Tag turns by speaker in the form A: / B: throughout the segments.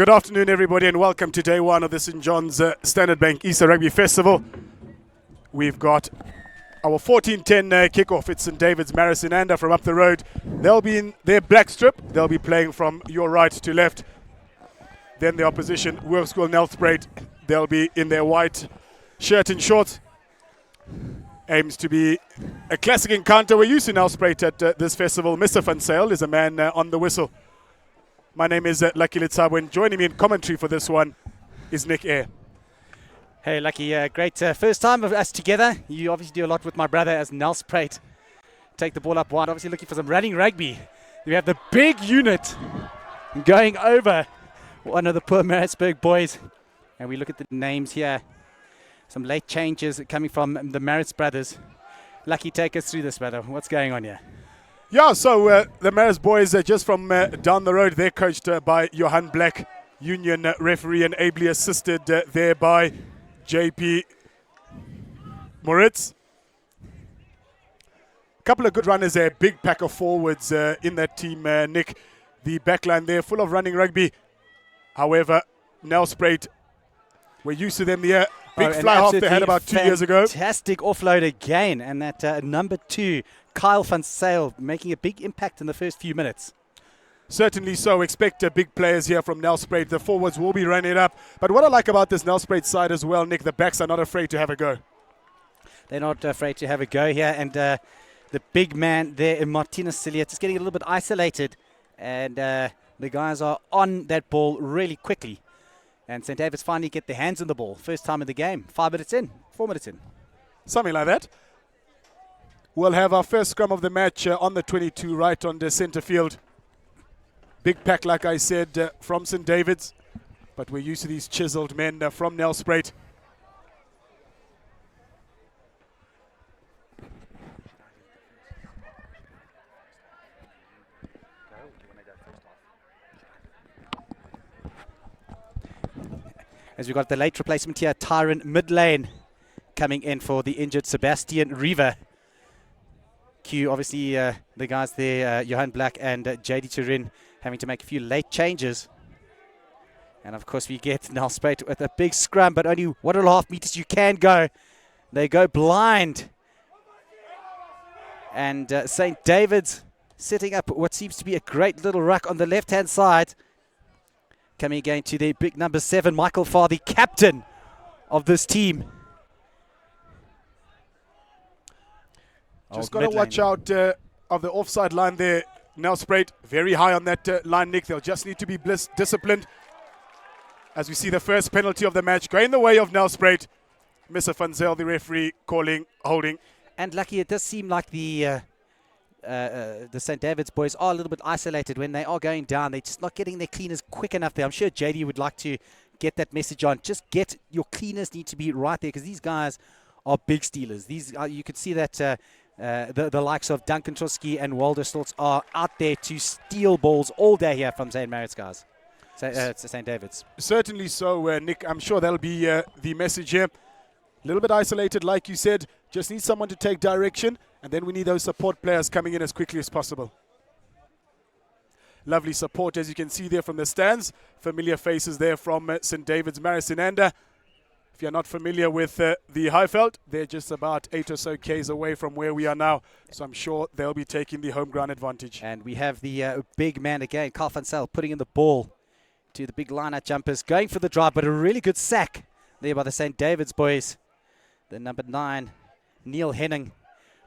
A: Good afternoon, everybody, and welcome to day one of the St. John's Standard Bank Easter Rugby Festival. We've got our 14:10 kickoff. It's St. David's Marist in Anda from up the road. They'll be in their black strip. They'll be playing from your right to left. Then the opposition, Work School Nelspruit, they'll be in their white shirt and shorts. Aims to be a classic encounter. We're used to Nelspruit at this festival. Mr. Van Sale is a man on the whistle. My name is Lucky Litsabo, and joining me in commentary for this one is Nick Eyre.
B: Hey, Lucky, great first time of us together. You obviously do a lot with my brother as Nelspruit. Take the ball up wide, obviously looking for some running rugby. We have the big unit going over one of the poor Maritzburg boys. And we look at the names here. Some late changes coming from the Marist brothers. Lucky, take us through this, brother. What's going on here?
A: Yeah, so the Marist boys are just from down the road. They're coached by Johan Black, union referee, and ably assisted there by JP Moritz. Couple of good runners there, big pack of forwards in that team, Nick. The backline there full of running rugby. However, Nelspruit, we're used to them here. Big fly half they had about 2 years ago.
B: Fantastic offload again, and that number 2, Kyle van Sale, making a big impact in the first few minutes.
A: Certainly so. Expect big players here from Nelspruit. The forwards will be running it up. But what I like about this Nelspruit side as well, Nick, the backs are not afraid to have a go.
B: They're not afraid to have a go here, and the big man there, Martinez Cilia, just getting a little bit isolated, and the guys are on that ball really quickly. And St. David's finally get their hands on the ball. First time in the game. 5 minutes in. 4 minutes in.
A: Something like that. We'll have our first scrum of the match on the 22 right on the centre field. Big pack, like I said, from St. David's. But we're used to these chiseled men from Nelspruit.
B: As we've got the late replacement here, Tyron mid-lane coming in for the injured Sebastian Riva. Q, obviously, the guys there, Johan Black and JD Turin, having to make a few late changes. And, of course, we get Nelspruit with a big scrum, but only 1.5 meters you can go. They go blind. And St. David's setting up what seems to be a great little ruck on the left-hand side. Coming again to the big number 7, Michael Farr, the captain of this team.
A: Just got to watch out of the offside line there. Nelspruit very high on that line, Nick. They'll just need to be disciplined. As we see the first penalty of the match going the way of Nelspruit. Mr. Van Zel, the referee, calling, holding.
B: And Lucky, it does seem like the St. David's boys are a little bit isolated when they are going down. They're just not getting their cleaners quick enough there. I'm sure JD would like to get that message on. Just get your cleaners need to be right there, because these guys are big stealers. These you could see that the likes of Duncan Trotsky and Walder Stoltz are out there to steal balls all day here from St. Mary's guys. St. David's.
A: Certainly so, Nick. I'm sure that'll be the message here. A little bit isolated, like you said. Just need someone to take direction, and then we need those support players coming in as quickly as possible. Lovely support, as you can see there from the stands. Familiar faces there from St. David's Marist in Anda. If you're not familiar with the Highveld, they're just about 8 or so Ks away from where we are now. So I'm sure they'll be taking the home ground advantage.
B: And we have the big man again, Carl van Sale, putting in the ball to the big line-out jumpers, going for the drive, but a really good sack there by the St. David's boys. The number 9, Neil Henning,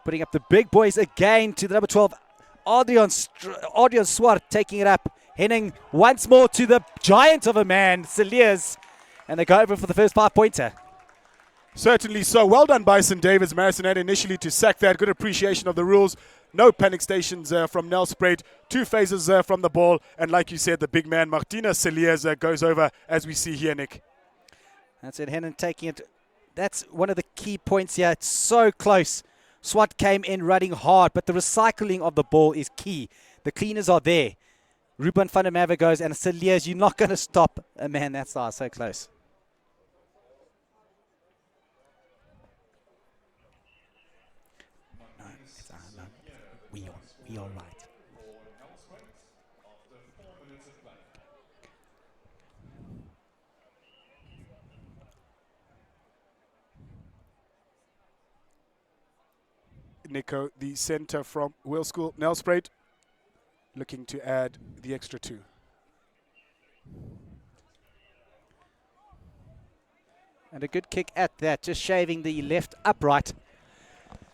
B: putting up the big boys again to the number 12, Adrian Swart, taking it up. Henning once more to the giant of a man, Celias, and they go over for the first 5-pointer.
A: Certainly so. Well done by St. David's Marist initially to sack that. Good appreciation of the rules. No panic stations from Nelspruit. 2 phases from the ball. And like you said, the big man, Martinez Celias, goes over, as we see here, Nick.
B: That's it. Henning taking it. That's one of the key points here. It's so close. Swat came in running hard, but the recycling of the ball is key. The cleaners are there. Ruben van der Merwe goes, and Celias, you're not going to stop a man that size so close. No. We are right.
A: Nico, the centre from Will School. Nelspruit looking to add the extra 2.
B: And a good kick at that, just shaving the left upright.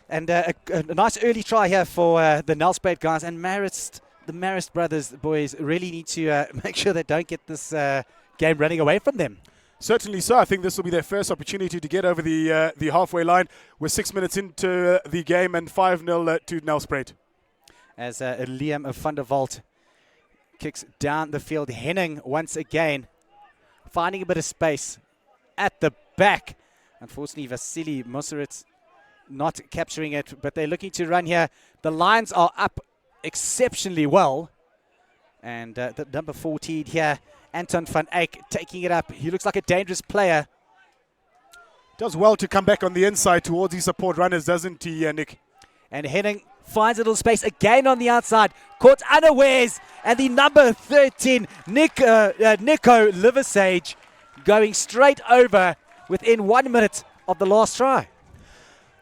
B: And a nice early try here for the Nelspruit guys. And Marist, the Marist brothers, boys, really need to make sure they don't get this game running away from them.
A: Certainly so. I think this will be their first opportunity to get over the halfway line. We're 6 minutes into the game and 5-0 to Nelspruit.
B: As Liam van der Walt kicks down the field. Henning once again finding a bit of space at the back. Unfortunately, Vasily Moseritz not capturing it, but they're looking to run here. The lines are up exceptionally well. And the number 14 here, Anton van Eyck, taking it up. He looks like a dangerous player.
A: Does well to come back on the inside towards his support runners, doesn't he, Nick?
B: And Henning finds a little space again on the outside. Caught unawares. And the number 13, Nico Liversage, going straight over within 1 minute of the last try.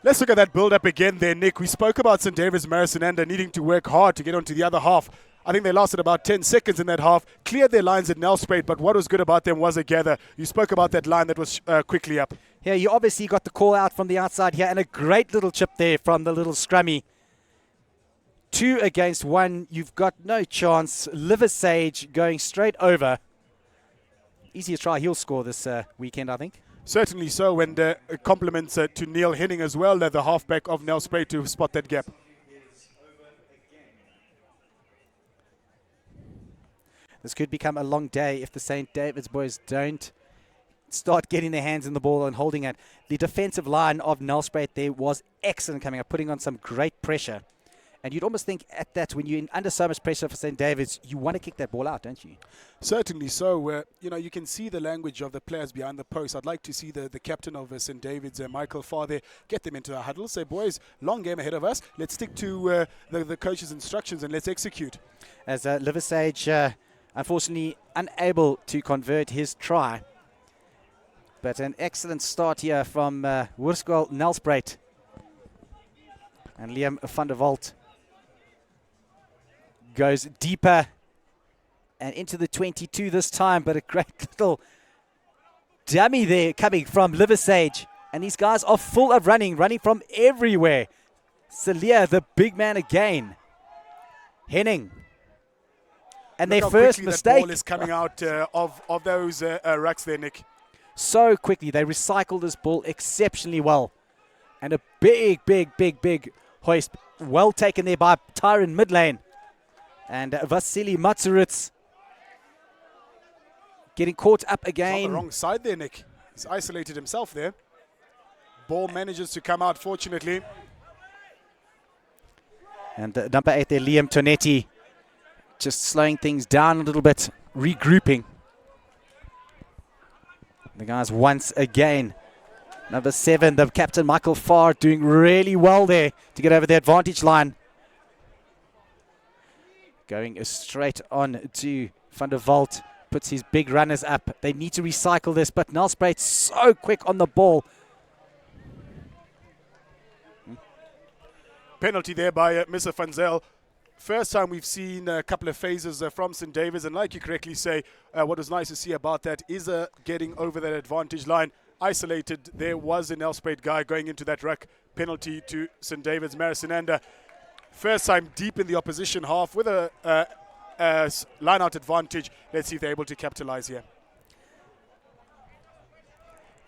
A: Let's look at that build-up again there, Nick. We spoke about St. David's Marist and Anda needing to work hard to get onto the other half. I think they lasted about 10 seconds in that half, cleared their lines at Nelspruit, but what was good about them was a gather. You spoke about that line that was quickly up.
B: Yeah, you obviously got the call out from the outside here, and a great little chip there from the little scrummy. 2 against 1, you've got no chance. Liversage going straight over. Easier try, he'll score this weekend, I think.
A: Certainly so, and compliments to Neil Henning as well, the halfback of Nelspruit, to spot that gap.
B: This could become a long day if the St. David's boys don't start getting their hands in the ball and holding it. The defensive line of Nelspruit there was excellent coming up, putting on some great pressure. And you'd almost think at that, when you're under so much pressure for St. David's, you want to kick that ball out, don't you?
A: Certainly so. You can see the language of the players behind the post. I'd like to see the captain of St. David's, Michael Farr, there, get them into the huddle. Say, boys, long game ahead of us. Let's stick to the coach's instructions and let's execute.
B: As Liversage, unfortunately, unable to convert his try. But an excellent start here from Hoërskool Nelspruit. And Liam van der Walt goes deeper and into the 22 this time, but a great little dummy there coming from Liversage. And these guys are full of running from everywhere. Celia, the big man again. Henning. And
A: Look
B: their first mistake.
A: That ball is coming out of those rucks there, Nick.
B: So quickly. They recycled this ball exceptionally well. And a big hoist. Well taken there by Tyron Midlane. And Vasily Moseritz getting caught up again.
A: He's on the wrong side there, Nick. He's isolated himself there. Ball manages to come out, fortunately.
B: And number 8 there, Liam Tonetti, just slowing things down a little bit, regrouping. The guys once again. Number 7, the captain, Michael Farr, doing really well there to get over the advantage line. Going straight on to Van der Walt, puts his big runners up. They need to recycle this, but Nelspruit so quick on the ball.
A: Penalty there by Mr. Van Zyl. First time we've seen a couple of phases from St. David's, and like you correctly say, what was nice to see about that is getting over that advantage line. Isolated, there was an Nelspruit guy going into that ruck. Penalty to St. David's, Marist and first time deep in the opposition half with a line-out advantage. Let's see if they're able to capitalize here.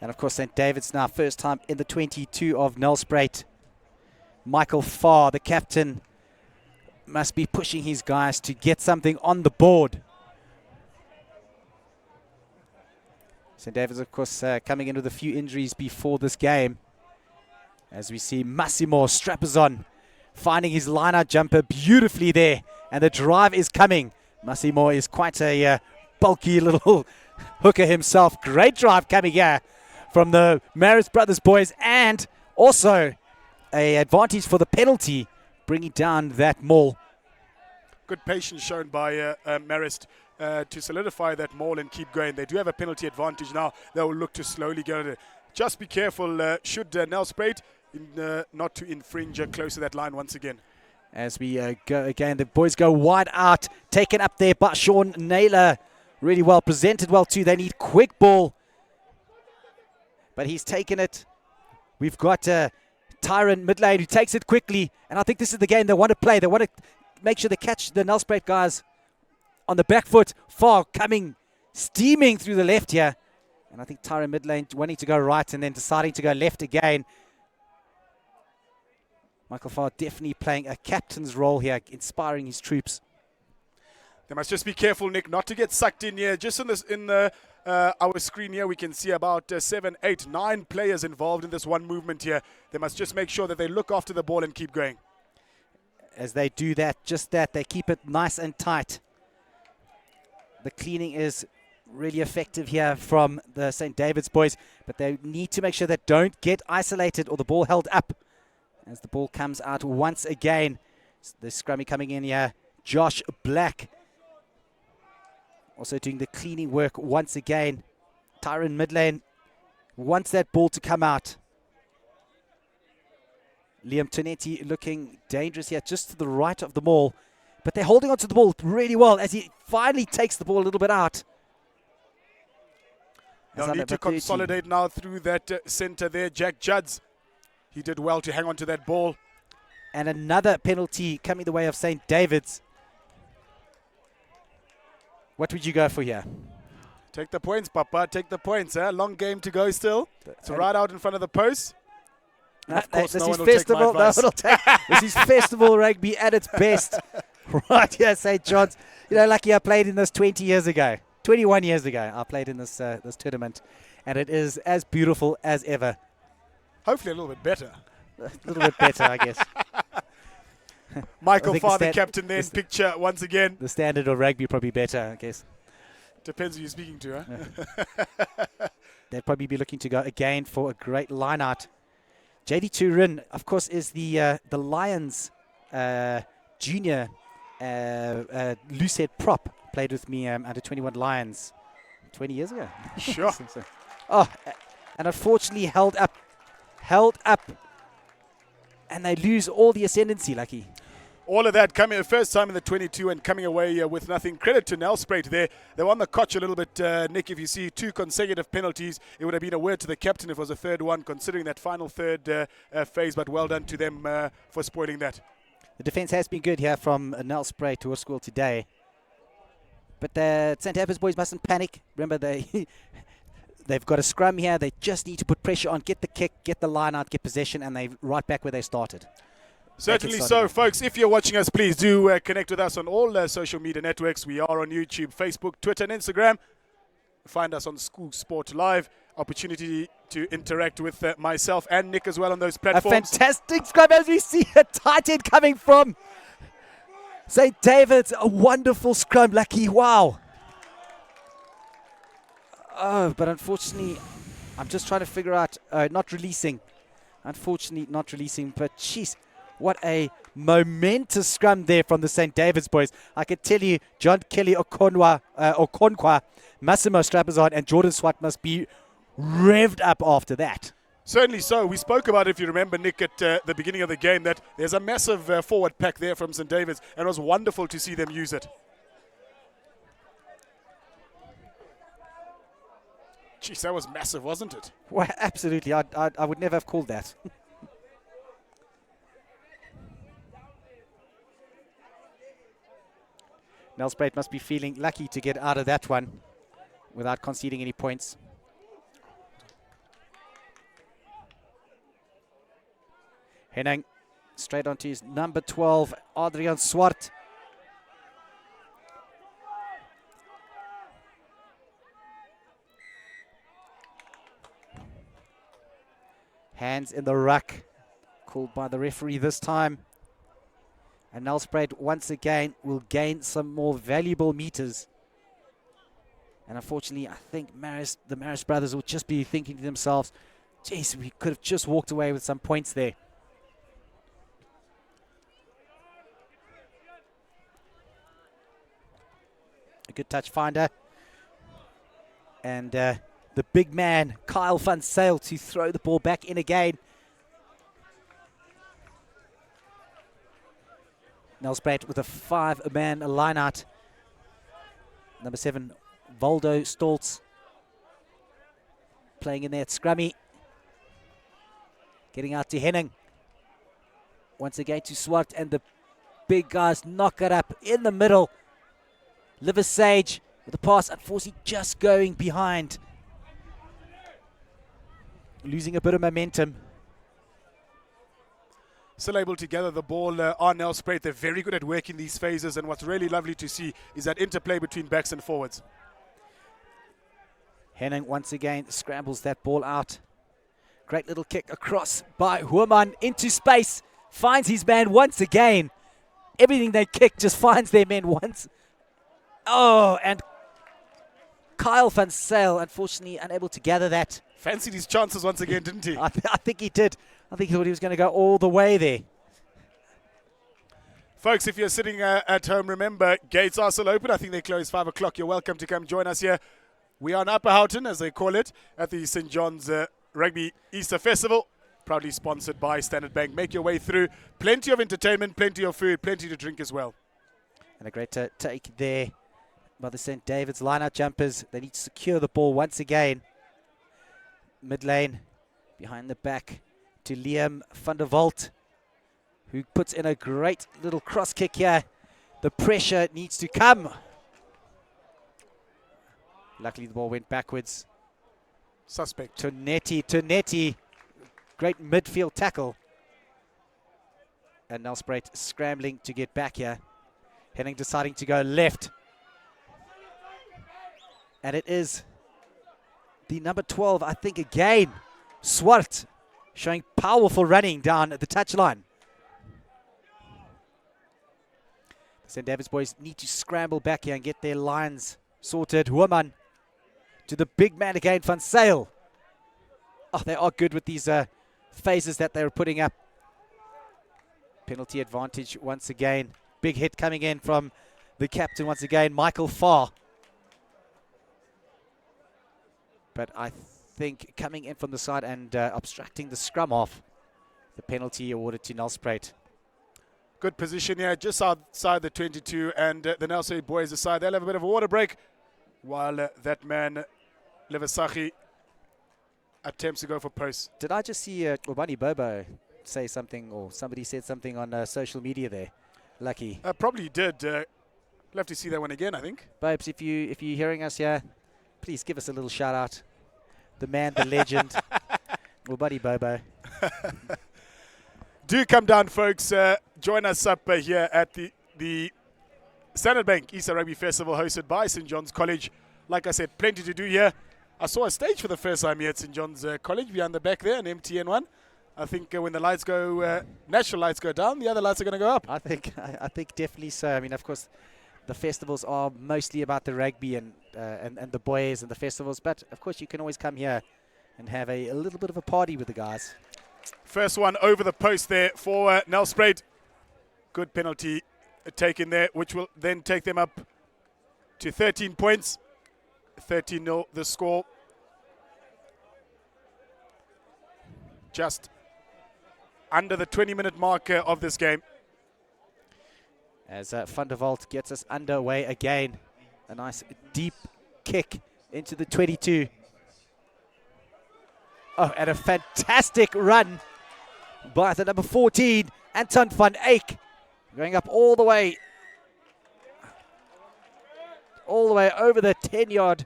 B: And of course, St. David's now first time in the 22 of Nelspruit. Michael Farr, the captain, must be pushing his guys to get something on the board. St. David's, of course, coming in with a few injuries before this game. As we see Massimo Strapazon finding his line-out jumper beautifully there. And the drive is coming. Massimo is quite a bulky little hooker himself. Great drive coming here from the Marist brothers boys. And also a advantage for the penalty, bringing down that maul.
A: Good patience shown by Marist to solidify that maul and keep going. They do have a penalty advantage now. They will look to slowly go. Just be careful should Nelspruit not to infringe close to that line once again.
B: As we go again, the boys go wide out, taken up there by Sean Naylor. Really well, presented well too. They need quick ball, but he's taken it. We've got Tyron mid-lane who takes it quickly, and I think this is the game they want to play. They want to make sure they catch the Nelspruit guys on the back foot. Far coming, steaming through the left here, and I think Tyron mid-lane wanting to go right and then deciding to go left again. Michael Farr definitely playing a captain's role here, inspiring his troops.
A: They must just be careful, Nick, not to get sucked in here. Just in our screen here, we can see about 7, 8, 9 players involved in this one movement here. They must just make sure that they look after the ball and keep going.
B: As they do that, just that, they keep it nice and tight. The cleaning is really effective here from the St. David's boys, but they need to make sure they don't get isolated or the ball held up. As the ball comes out once again, the scrummy coming in here, Josh Black. Also doing the cleaning work once again. Tyron midlane wants that ball to come out. Liam Tonetti looking dangerous here, just to the right of the ball. But they're holding onto the ball really well as he finally takes the ball a little bit out.
A: They'll need to consolidate now through that center there. Jack Judds, he did well to hang on to that ball.
B: And another penalty coming the way of St. David's. What would you go for here?
A: Take the points, Papa. Take the points. Long game to go still. So right out in front of the post. Of course,
B: this
A: no
B: is
A: one will
B: festival. This is festival rugby at its best. Right here, St. John's. You know, lucky I played in this 20 years ago. 21 years ago, I played in this this tournament. And it is as beautiful as ever.
A: Hopefully a little bit better.
B: A little bit better, I guess.
A: Michael Farr, the captain there in picture once again.
B: The standard of rugby probably better, I guess.
A: Depends who you're speaking to, huh?
B: They'd probably be looking to go again for a great line out. JD Turin, of course, is the Lions junior loosehead prop. Played with me under 21 Lions 20 years ago.
A: Sure.
B: Oh, and unfortunately held up. And they lose all the ascendancy, Lucky.
A: All of that coming first time in the 22 and coming away with nothing. Credit to Nelspruit there. They were on the cotch a little bit, Nick. If you see 2 consecutive penalties, it would have been a word to the captain if it was a third one, considering that final third phase. But well done to them for spoiling that.
B: The defense has been good here from Nelspruit to our school today. But the St. David's boys mustn't panic. Remember, they've got a scrum here. They just need to put pressure on, get the kick, get the line out, get possession, and they're right back where they started.
A: Certainly so, folks. If you're watching us, please do connect with us on all social media networks. We are on YouTube, Facebook, Twitter, and Instagram. Find us on School Sport Live. Opportunity to interact with myself and Nick as well on those platforms.
B: A fantastic scrum as we see a tight end coming from St. David's. A wonderful scrum, Lucky. Wow. Oh, but unfortunately, I'm just trying to figure out, not releasing. Unfortunately, not releasing, but jeez. What a momentous scrum there from the St. David's boys. I can tell you, John Kelly Okonkwa, Massimo Strapazon, and Jordan Swart must be revved up after that.
A: Certainly so. We spoke about it, if you remember, Nick, at the beginning of the game, that there's a massive forward pack there from St. David's, and it was wonderful to see them use it. Jeez, that was massive, wasn't it?
B: Well, absolutely. I would never have called that. Nelspruit must be feeling lucky to get out of that one without conceding any points. Henning straight onto his number 12, Adrian Swart. Hands in the ruck, called by the referee this time. And Nelspruit once again will gain some more valuable meters. And unfortunately, I think the Marist brothers will just be thinking to themselves, geez, we could have just walked away with some points there. A good touch finder. And the big man, Kyle van Sail, to throw the ball back in again. Nelspruit with a 5-man line-out. Number 7, Voldo Stoltz playing in there at scrummy. Getting out to Henning. Once again to Swart, and the big guys knock it up in the middle. Liver Sage with the pass, unfortunately just going behind. Losing a bit of momentum.
A: Still able to gather the ball on Nelspruit. They're very good at working these phases, and what's really lovely to see is that interplay between backs and forwards.
B: Henning once again scrambles that ball out. Great little kick across by Huaman into space. Finds his man once again. Everything they kick just finds their men once. Oh, and Kyle van Zyl, unfortunately, unable to gather that.
A: Fancied his chances once again, didn't he?
B: I think he did. I think he thought he was going to go all the way there.
A: Folks, if you're sitting at home, remember, gates are still open. I think they close 5 o'clock. You're welcome to come join us here. We are in Upper Houghton, as they call it, at the St. John's Rugby Easter Festival, proudly sponsored by Standard Bank. Make your way through. Plenty of entertainment, plenty of food, plenty to drink as well.
B: And a great take there by the St. David's line-out jumpers. They need to secure the ball once again. Mid lane, behind the back to Liam van der Walt, who puts in a great little cross kick here. The pressure needs to come. Luckily, the ball went backwards.
A: Suspect.
B: Tonetti. Great midfield tackle. And Nelspruit scrambling to get back here. Henning deciding to go left. And it is the number 12, I think, again. Swart showing powerful running down at the touchline. The St. David's boys need to scramble back here and get their lines sorted. Huaman to the big man again, Van Zyl. Oh, they are good with these phases that they're putting up. Penalty advantage once again. Big hit coming in from the captain once again, Michael Farr. But I think coming in from the side and obstructing the scrum off, the penalty awarded to Nelspruit.
A: Good position here, just outside the 22, and the Nelspruit boys aside. They'll have a bit of a water break while that man, Levasachi, attempts to go for post.
B: Did I just see Obani Bobo say something, or somebody said something on social media there? Lucky.
A: Probably did. We'll have to see that one again, I think.
B: Babes, if you're hearing us here, please give us a little shout out. The man, the legend, Obani Bobo.
A: Do come down, folks. Join us up here at the Standard Bank Easter Rugby Festival hosted by St. John's College. Like I said, plenty to do here. I saw a stage for the first time here at St. John's College behind the back there, an MTN one. I think when the lights go, national lights go down, the other lights are going to go up.
B: I think definitely so. I mean, of course, the festivals are mostly about the rugby and the boys and the festivals, but of course you can always come here and have a little bit of a party with the guys.
A: First one over the post there for Nelspruit. Good penalty taken there, which will then take them up to 13 points. 13-0 the score. Just under the 20-minute mark of this game.
B: As Van der Walt gets us underway again. A nice deep kick into the 22. Oh, and a fantastic run by the number 14, Anton van Eyck. Going up all the way over the 10-yard.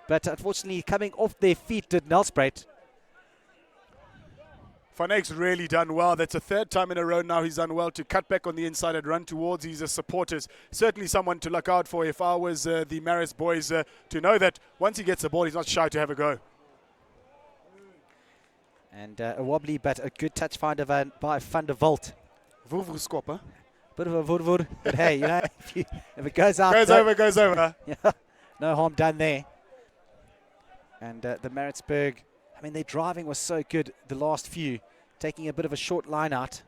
B: But unfortunately, coming off their feet did Nelspruit.
A: Van Eyck's really done well. That's the third time in a row now he's done well to cut back on the inside and run towards his supporters. Certainly someone to look out for if I was the Marist boys, to know that once he gets the ball, he's not shy to have a go.
B: And a wobbly but a good touch finder by Van der Walt.
A: Vurvurskopper.
B: Bit of a vurvur, but hey, you know, if it goes out,
A: goes over.
B: Yeah, no harm done there. And the Maritzburg, I mean, their driving was so good the last few, taking a bit of a short line out.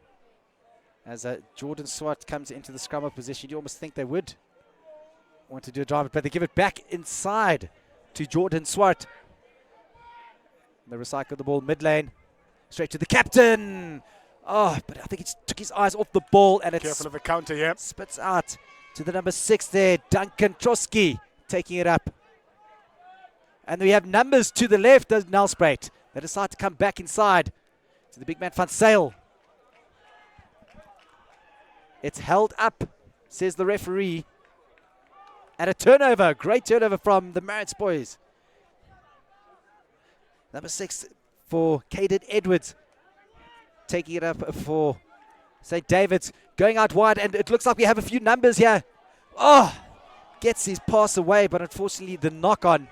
B: As Jordan Swart comes into the scrum of position, you almost think they would want to do a drive, but they give it back inside to Jordan Swart. They recycle the ball mid lane, straight to the captain. Oh, but I think it's took his eyes off the ball, and
A: Careful
B: it's
A: of the counter here.
B: spits out to the number 6 there, Duncan Trotsky, taking it up. And we have numbers to the left, does Nelspruit. They decide to come back inside to the big man Van Sail. It's held up, says the referee. And a turnover, great turnover from the Marist boys. Number 6 for Caden Edwards, taking it up for St. David's, going out wide, and it looks like we have a few numbers here. Oh, gets his pass away, but unfortunately the knock-on.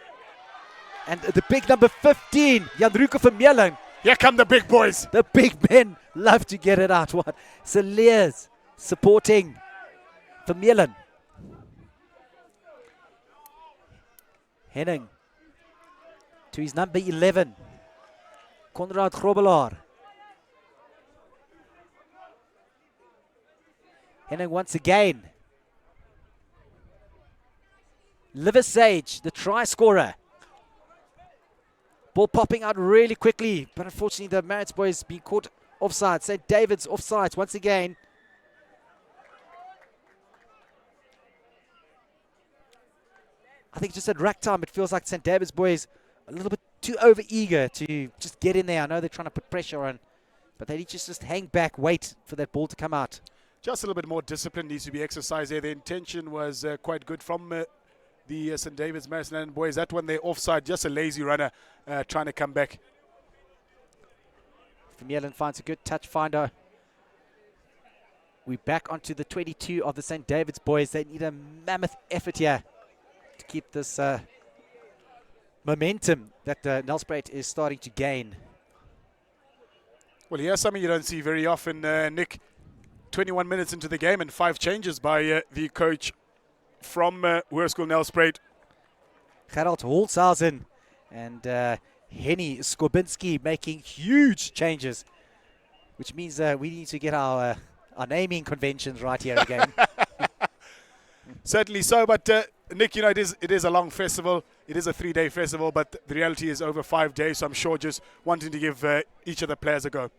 B: And the big number 15, Jan-Ruke Vermeulen.
A: Here come the big boys.
B: The big men love to get it out. What? Saliers supporting Vermeulen. Henning to his number 11, Konrad Grobelaar. Henning once again. Liversage, the try scorer. Ball popping out really quickly, but unfortunately the Marist boys being caught offside. St. David's offside once again. I think just at rack time, it feels like St. David's boys a little bit too over-eager to just get in there. I know they're trying to put pressure on, but they need to just hang back, wait for that ball to come out.
A: Just a little bit more discipline needs to be exercised there. The intention was quite good from the St. David's Marist boys. That one, they're offside, just a lazy runner trying to come back.
B: Vermeulen finds a good touch finder. We're back onto the 22 of the St. David's boys. They need a mammoth effort here to keep this momentum that Nelspruit is starting to gain.
A: Well, here's something you don't see very often, Nick. 21 minutes into the game and 5 changes by the coach from Hoërskool Nelspruit.
B: Gerald Holzhausen and Henny Skobinski making huge changes, which means we need to get our naming conventions right here again.
A: Certainly so, but Nick, you know, it is a long festival. It is a 3-day festival, but the reality is over 5 days, so I'm sure just wanting to give each of the players a go.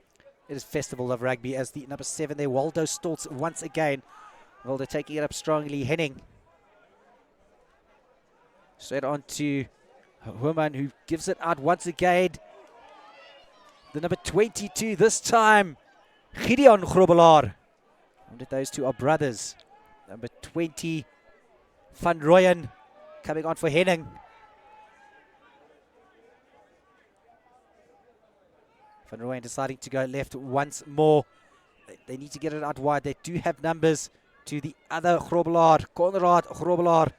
B: It is Festival of Rugby as the number 7 there, Waldo Stoltz once again. Waldo taking it up strongly. Henning. Straight on to Human, who gives it out once again. The number 22 this time, Gideon Grobelaar. I wonder if those two are brothers. Number 20, Van Rooyen, coming on for Henning. Van Rooyen deciding to go left once more. They need to get it out wide. They do have numbers to the other Grobelaar, Konrad Grobelaar.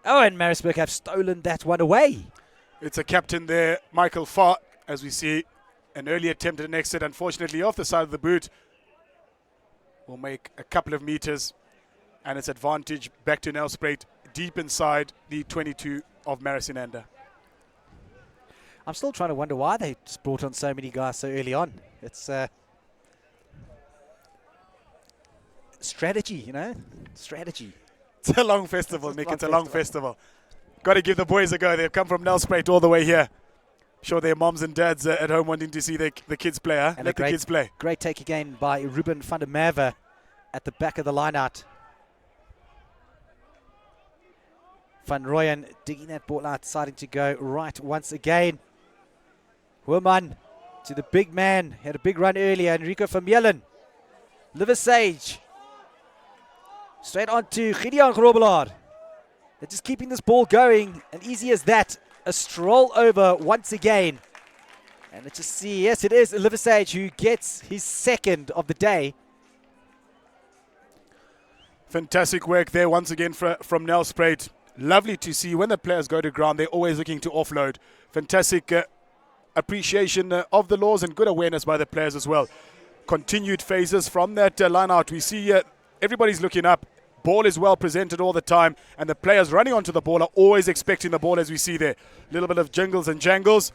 B: Oh, and Marisburg have stolen that one away.
A: It's a captain there, Michael Farr, as we see an early attempt at an exit. Unfortunately, off the side of the boot. Will make a couple of meters, and it's advantage back to Nelspruit, deep inside the 22 of Marist.
B: I'm still trying to wonder why they just brought on so many guys so early on. It's strategy, you know? Strategy.
A: It's a long festival, Nick. It's a long festival. Got to give the boys a go. They've come from Nelspruit all the way here. Sure, their moms and dads at home wanting to see the kids play, huh?
B: And
A: let the kids play.
B: Great take again by Ruben van der Merwe at the back of the line-out. Van Rooyen digging that ball out, deciding to go right once again. Human to the big man. Had a big run earlier. Enrico Vermeulen. Liversage. Straight on to Gideon Grobelaar. They're just keeping this ball going. And easy as that. A stroll over once again. And let's just see. Yes, it is Liversage who gets his second of the day.
A: Fantastic work there once again from Nelspruit. Lovely to see when the players go to ground, they're always looking to offload. Fantastic appreciation of the laws and good awareness by the players as well. Continued phases from that line out. We see everybody's looking up. Ball is well presented all the time, and the players running onto the ball are always expecting the ball, as we see there. A little bit of jingles and jangles.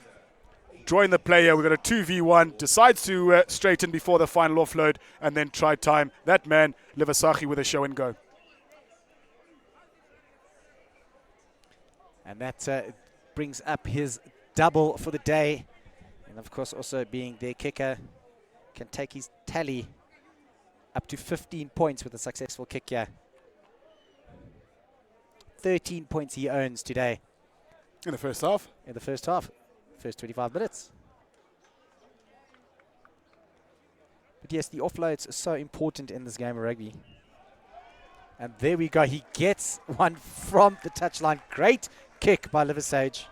A: Drawing the player, we've got a 2v1. Decides to straighten before the final offload and then try time. That man, Liversage, with a show and go.
B: And that brings up his double for the day. And of course also being their kicker, can take his tally up to 15 points with a successful kick here. 13 points he owns today.
A: In the first half?
B: In the first half. First 25 minutes. But yes, the offloads are so important in this game of rugby. And there we go. He gets one from the touchline. Great kick by Liversage.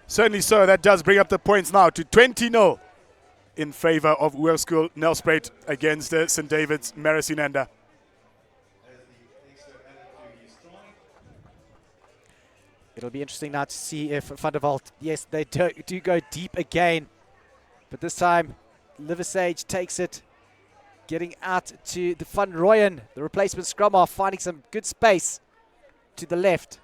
A: Certainly so. That does bring up the points now to 20-0 in favour of Hoërskool Nelspruit against St. David's Marist.
B: It'll be interesting now to see if Van der Walt, yes, they do go deep again. But this time, Liversage takes it, getting out to the Van Rooyen, the replacement scrum half, finding some good space to the left.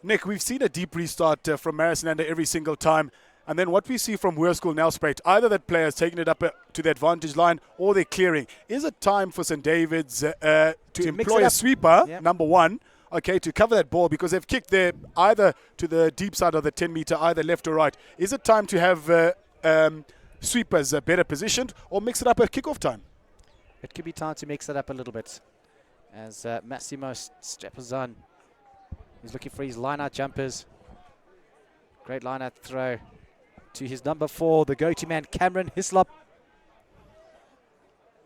A: Nick, we've seen a deep restart from Marist every single time. And then what we see from Hoërskool Nelspruit, either that player's taking it up to the advantage line or they're clearing. Is it time for St. David's to employ a sweeper, number one, okay, to cover that ball, because they've kicked there either to the deep side of the 10-meter, either left or right. Is it time to have sweepers better positioned, or mix it up at kickoff time?
B: It could be time to mix it up a little bit, as Massimo Strapazon is looking for his line-out jumpers. Great line-out throw to his number 4, the go-to man, Cameron Hislop.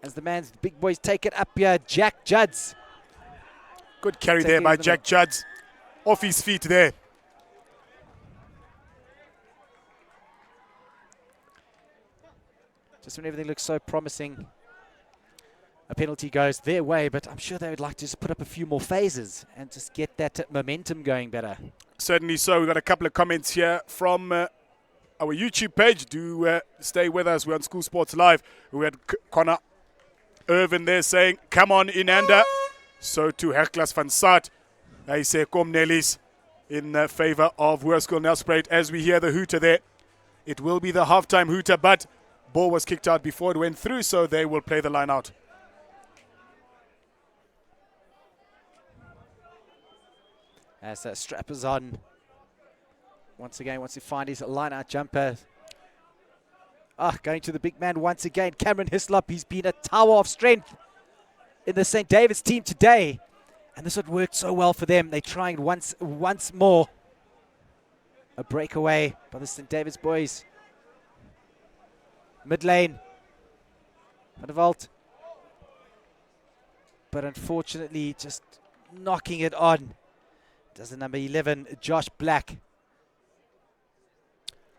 B: As the big boys take it up here, Jack Judds.
A: Good carry there by Jack Judds. Off his feet there.
B: Just when everything looks so promising, a penalty goes their way, but I'm sure they would like to just put up a few more phases and just get that momentum going better.
A: Certainly so. We've got a couple of comments here from our YouTube page. Do stay with us. We're on School Sports Live. We had Connor Irvin there saying, come on, Inanda. So to Herklas van Saat, I say kom Nellies in favour of Hoërskool Nelspruit. As we hear the hooter there, it will be the halftime hooter, but ball was kicked out before it went through, so they will play the line out.
B: As Strappers on, once again wants to find his line-out jumper. Going to the big man once again, Cameron Hislop. He's been a tower of strength in the St. David's team today, and this had worked so well for them. They're trying once more. A breakaway by the St. David's boys. Mid lane, Van der Walt, but unfortunately just knocking it on. Does the number 11, Josh Black.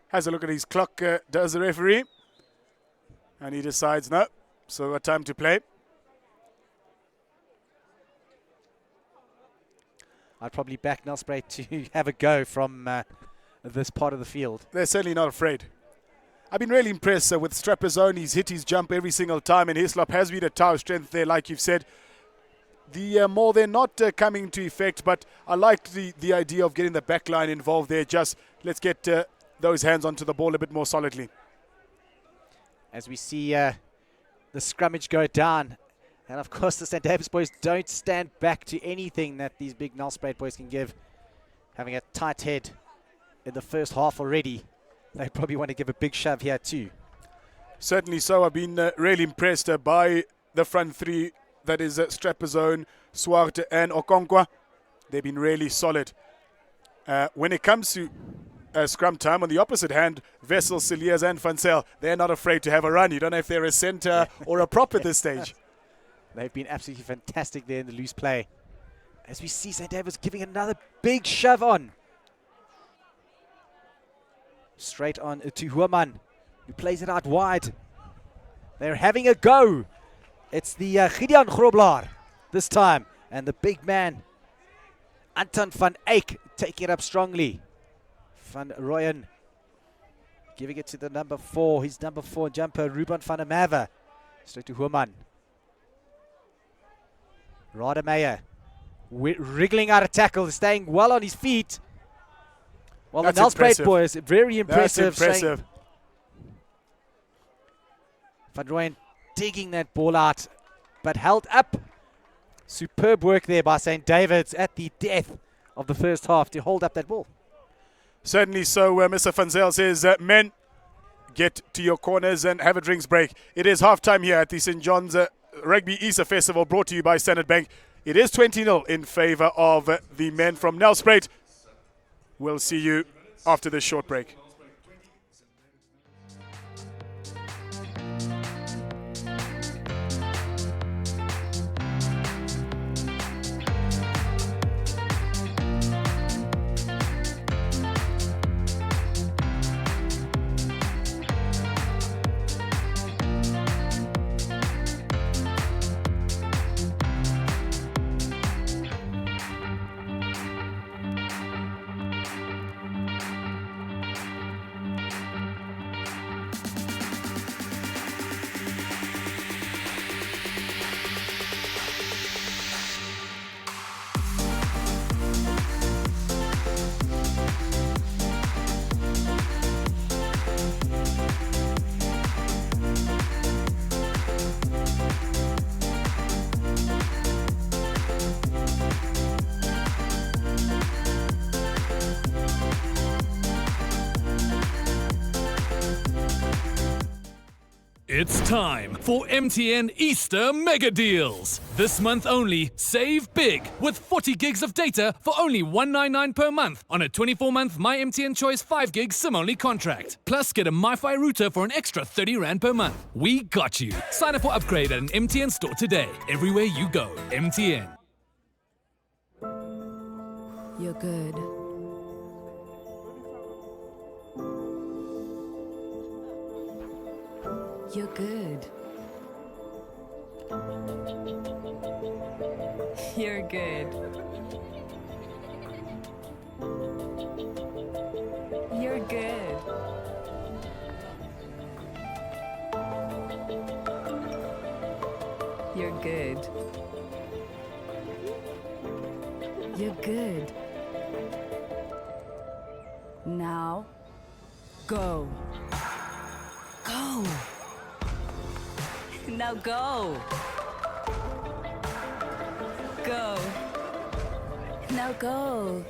A: Has a look at his clock, does the referee, and he decides no, so got time to play.
B: I'd probably back Nelspruit to have a go from this part of the field.
A: They're certainly not afraid. I've been really impressed with Strapazone. He's hit his jump every single time, and Hislop has been a tower strength there, like you've said. The more they're not coming to effect, but I like the idea of getting the back line involved there. Just let's get those hands onto the ball a bit more solidly.
B: As we see the scrummage go down, and of course the St. David's boys don't stand back to anything that these big Nelspruit boys can give. Having a tight head in the first half already, they probably want to give a big shove here too.
A: Certainly so. I've been really impressed by the front three. That is Strapazone, Swart and Okonkwa. They've been really solid. When it comes to scrum time, on the opposite hand, Vessel, Cilliers and Vansel, they're not afraid to have a run. You don't know if they're a centre or a prop at this stage.
B: They've been absolutely fantastic there in the loose play. As we see St. David's giving another big shove on. Straight on to Huaman, who plays it out wide. They're having a go. It's the Gideon Groblaar this time. And the big man, Anton van Eyck, taking it up strongly. Van Rooyen giving it to the number 4. His number 4 jumper, Ruben van der Merwe. Straight to Huaman. Rademeyer wriggling out of tackle, staying well on his feet. Well, the Nelspruit boys, very impressive.
A: That's impressive.
B: Van Rooyen digging that ball out, but held up. Superb work there by St. David's at the death of the first half to hold up that ball.
A: Certainly so. Mr. Van Zyl says, men, get to your corners and have a drinks break. It is halftime here at the St. John's Rugby Easter Festival, brought to you by Standard Bank. It is 20-0 in favour of the men from Nelspruit. We'll see you after this short break.
C: It's time for MTN Easter Mega Deals. This month only, save big with 40 gigs of data for only $199 per month on a 24-month My MTN Choice 5 gig SIM-only contract. Plus, get a MiFi router for an extra 30 Rand per month. We got you. Sign up for upgrade at an MTN store today. Everywhere you go, MTN.
D: You're good. You're good. You're good. You're good. You're good. You're good. Now, go. Go. Now go. Go. Now go.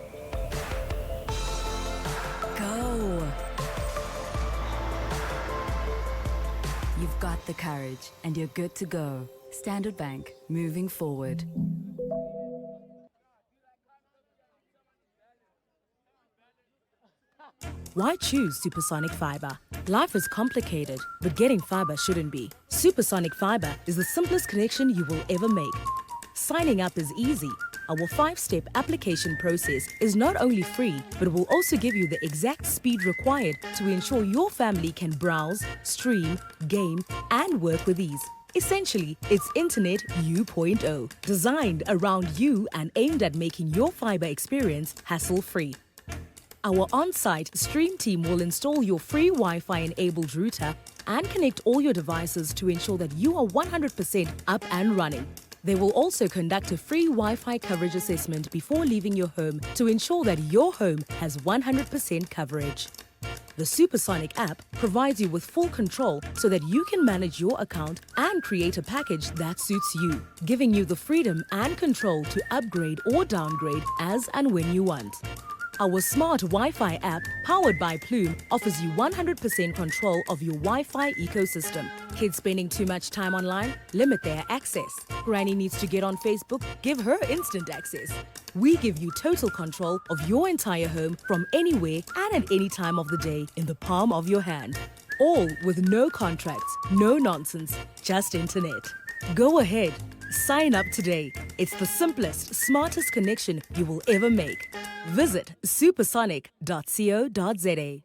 D: Go. You've got the courage and you're good to go. Standard Bank, moving forward.
E: Why choose supersonic fiber? Life is complicated, but getting fiber shouldn't be. Supersonic fiber is the simplest connection you will ever make. Signing up is easy. Our 5-step application process is not only free, but will also give you the exact speed required to ensure your family can browse, stream, game, and work with ease. Essentially, it's Internet U.0, designed around you and aimed at making your fiber experience hassle-free. Our on-site stream team will install your free Wi-Fi enabled router and connect all your devices to ensure that you are 100% up and running. They will also conduct a free Wi-Fi coverage assessment before leaving your home to ensure that your home has 100% coverage. The Supersonic app provides you with full control so that you can manage your account and create a package that suits you, giving you the freedom and control to upgrade or downgrade as and when you want. Our smart Wi-Fi app, powered by Plume, offers you 100% control of your Wi-Fi ecosystem. Kids spending too much time online? Limit their access. Granny needs to get on Facebook? Give her instant access. We give you total control of your entire home from anywhere and at any time of the day in the palm of your hand. All with no contracts, no nonsense, just internet. Go ahead, sign up today. It's the simplest, smartest connection you will ever make. Visit supersonic.co.za.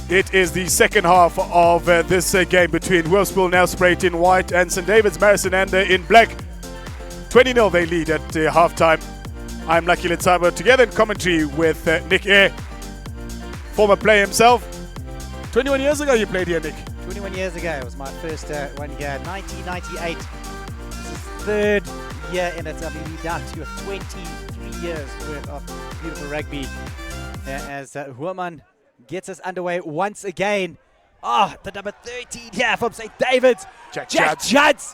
A: It is the second half of this game between Wilspel Nelspruit in white and St. David's Marist in black. 20-0 they lead at halftime. I'm Lucky Litsaba, together in commentary with Nick Eyre, former player himself. 21 years ago you played here, Nick.
B: 21 years ago, it was my first one here, 1998. This is third year in it. I mean, we're down to 23 years worth of beautiful rugby. As Huaman gets us underway once again. Oh, the number 13 here from St. David's.
A: Jack
B: Judds.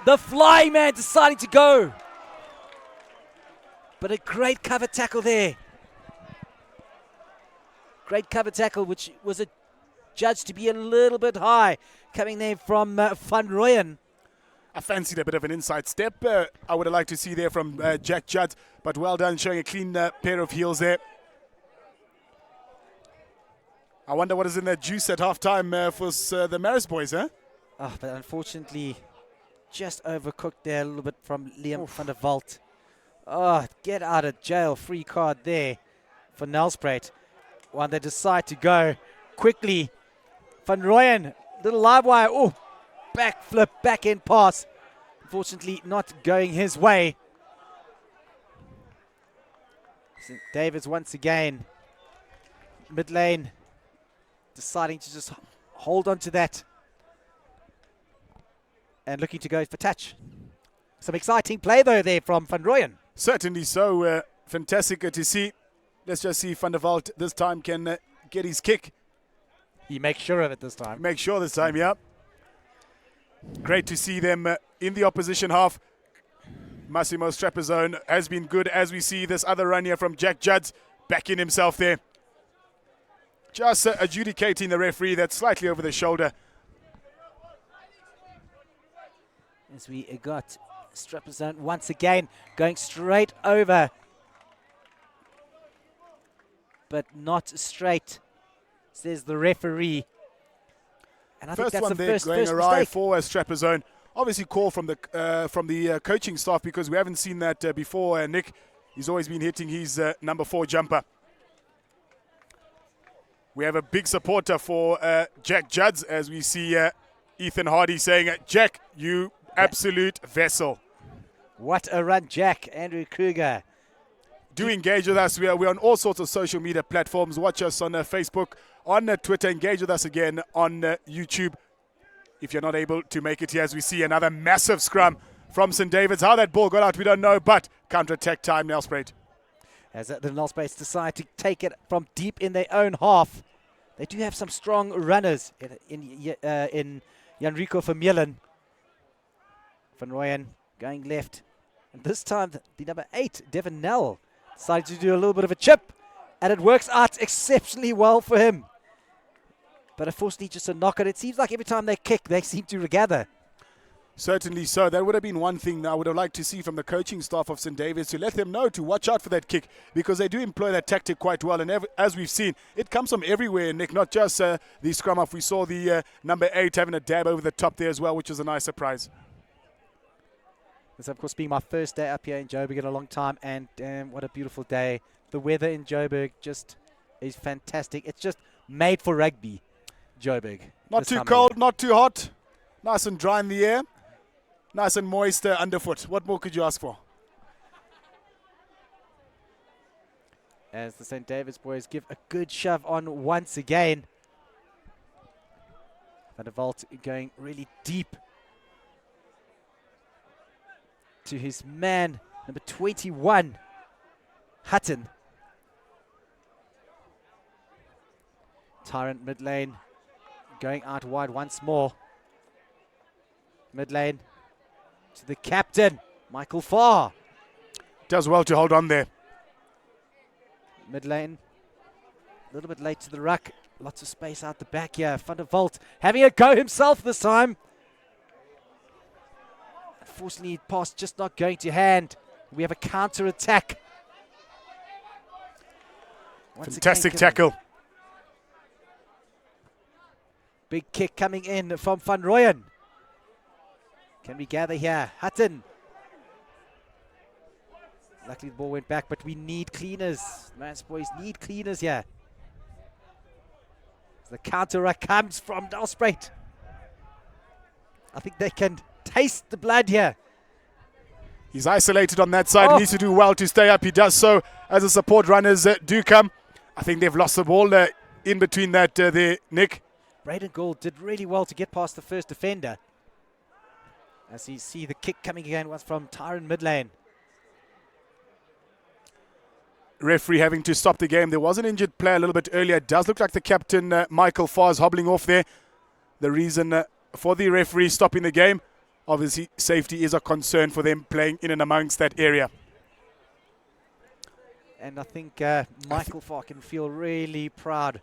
B: The flying man deciding to go. But a great cover tackle there. Great cover tackle, which was judged to be a little bit high. Coming there from Van Rooyen.
A: I fancied a bit of an inside step. I would have liked to see there from Jack Judd, but well done, showing a clean pair of heels there. I wonder what is in that juice at half-time for the Marist boys, huh?
B: Oh, but unfortunately, just overcooked there a little bit from Liam van der Walt. Oh, get out of jail. Free card there for Nelspruit. When they decide to go quickly. Van Rooyen, little live wire. Oh, back flip, back end pass. Unfortunately, not going his way. St. David's once again. Mid lane. Deciding to just hold on to that. And looking to go for touch. Some exciting play, though, there from Van Rooyen.
A: Certainly so. Fantastic to see. Let's just see if Van der Walt this time can get his kick.
B: He makes sure of it this time.
A: Make sure this time, yeah. Great to see them in the opposition half. Massimo Strapazone has been good, as we see this other run here from Jack Judds backing himself there. Just adjudicating the referee that's slightly over the shoulder.
B: As we got Strapazone once again going straight over. But not straight, says the referee. And I think that's
A: one
B: the
A: there
B: first
A: going awry
B: mistake.
A: for Strapazone. Obviously call from the coaching staff, because we haven't seen that before. Nick, he's always been hitting his number 4 jumper. We have a big supporter for Jack Judds, as we see Ethan Hardy saying, Jack, you absolute vessel.
B: What a run, Jack. Andrew Kruger.
A: Do engage with us. We're on all sorts of social media platforms. Watch us on Facebook, on Twitter. Engage with us again on YouTube. If you're not able to make it here, as we see another massive scrum from St. David's. How that ball got out, we don't know, but counter-attack time, Nelspruit.
B: As the Nelspruit decide to take it from deep in their own half. They do have some strong runners in Janrico Vermeulen. Van Rooyen going left. And this time, the number 8, Devon Nell, decided to do a little bit of a chip. And it works out exceptionally well for him. But unfortunately, just a knock on. It seems like every time they kick, they seem to regather.
A: Certainly so. That would have been one thing I would have liked to see from the coaching staff of St. David's, to let them know to watch out for that kick, because they do employ that tactic quite well. And as we've seen, it comes from everywhere, Nick, not just the scrum off. We saw the number 8 having a dab over the top there as well, which was a nice surprise.
B: This, of course, being my first day up here in Joburg in a long time, and what a beautiful day. The weather in Joburg just is fantastic. It's just made for rugby, Joburg.
A: Not too cold, not too hot. Nice and dry in the air. Nice and moist underfoot. What more could you ask for?
B: As the St. David's boys give a good shove on once again. Van der Walt going really deep to his man, number 21, Hutton. Tyrant mid lane, going out wide once more. Mid lane to the captain, Michael Farr.
A: Does well to hold on there.
B: Mid lane, a little bit late to the ruck. Lots of space out the back here. Van der Walt having a go himself this time. Unfortunately, pass just not going to hand. We have a counter attack.
A: Fantastic tackle.
B: Big kick coming in from Van Rooyen. Can we gather here? Hutton. Luckily, the ball went back, but we need cleaners. Man's boys need cleaners here. The counter comes from Nelspruit. I think they can taste the blood here.
A: He's isolated on that side. He needs to do well to stay up. He does so as the support runners do come. I think they've lost the ball in between that there, Nick.
B: Braden Gould did really well to get past the first defender. As you see the kick coming again was from Tyron Midlane.
A: Referee having to stop the game. There was an injured player a little bit earlier. It does look like the captain, Michael Farr, hobbling off there. The reason for the referee stopping the game, obviously safety is a concern for them playing in and amongst that area.
B: And I think Michael Farr can feel really proud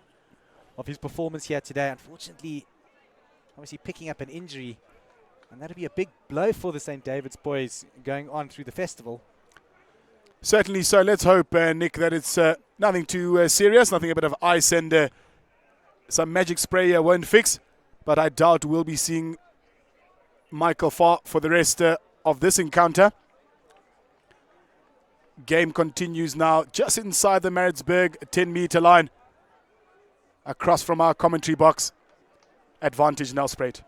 B: of his performance here today. Unfortunately, obviously picking up an injury, and that'll be a big blow for the St. David's boys going on through the festival.
A: Certainly so. Let's hope, Nick, that it's nothing too serious, nothing a bit of ice and some magic spray won't fix. But I doubt we'll be seeing Michael Farr for the rest of this encounter. Game continues now just inside the Maritzburg 10-meter line. Across from our commentary box. Advantage Nelspruit.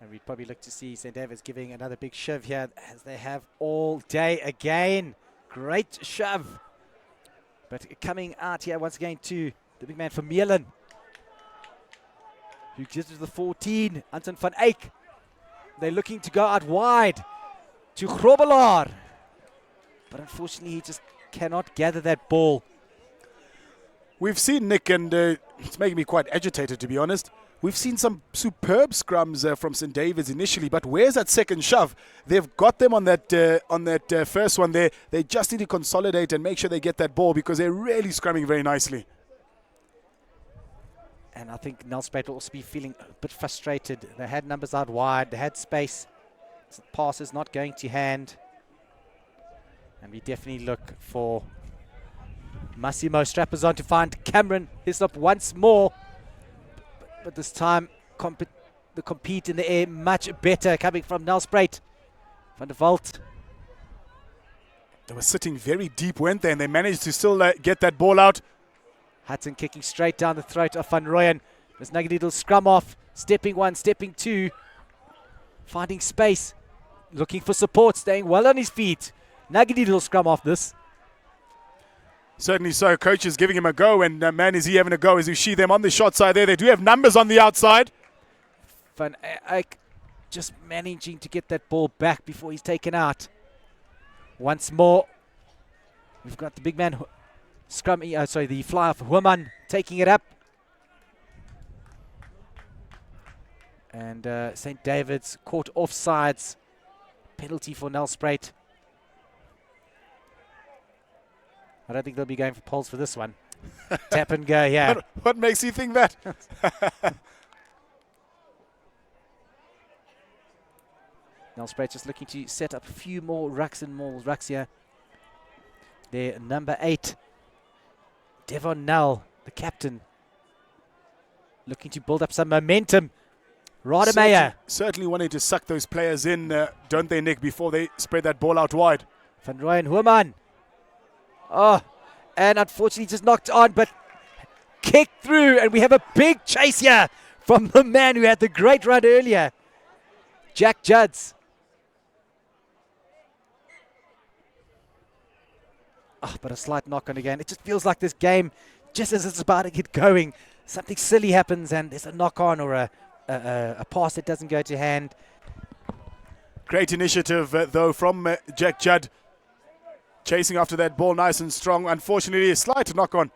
B: And we'd probably look to see St. David's giving another big shove here, as they have all day again. Great shove. But coming out here once again to the big man from Meerlyn, who gets to the 14, Anton van Eyck. They're looking to go out wide to Grobelaar. But unfortunately, he just cannot gather that ball.
A: We've seen, Nick, and it's making me quite agitated, to be honest. We've seen some superb scrums from St. David's initially, but where's that second shove? They've got them on that first one there. They just need to consolidate and make sure they get that ball, because they're really scrumming very nicely.
B: And I think Nelspruit will also be feeling a bit frustrated. They had numbers out wide. They had space. So the pass is not going to hand. And we definitely look for Massimo Strapazon to find Cameron Hislop once more. But this time, the compete in the air much better coming from Nelspruit. Van der Walt.
A: They were sitting very deep, weren't they? And they managed to still get that ball out.
B: Hudson kicking straight down the throat of Van Rooyen. There's Nugget Needle scrum off. Stepping one, stepping two. Finding space. Looking for support, staying well on his feet. Nugget Needle scrum off this.
A: Certainly so. Coach is giving him a go, and man, is he having a go as you see them on the shot side there. They do have numbers on the outside.
B: Van Eyck just managing to get that ball back before he's taken out. Once more, we've got the big man, the fly off Human taking it up. And St. David's caught offsides. Penalty for Nelspruit. I don't think they'll be going for poles for this one. Tap and go, yeah.
A: What makes you think that?
B: Nelspruit just looking to set up a few more rucks and more rucks here. Their number 8, Devon Null, the captain, looking to build up some momentum. Rademacher.
A: Certainly wanting to suck those players in, don't they, Nick, before they spread that ball out wide.
B: Van Rooyen Human. Oh, and unfortunately just knocked on, but kicked through, and we have a big chase here from the man who had the great run earlier, Jack Judds. Oh, but a slight knock on again. It just feels like this game, just as it's about to get going, something silly happens and there's a knock on or a pass that doesn't go to hand.
A: Great initiative, though, from Jack Judd. Chasing after that ball nice and strong. Unfortunately, a slight knock on.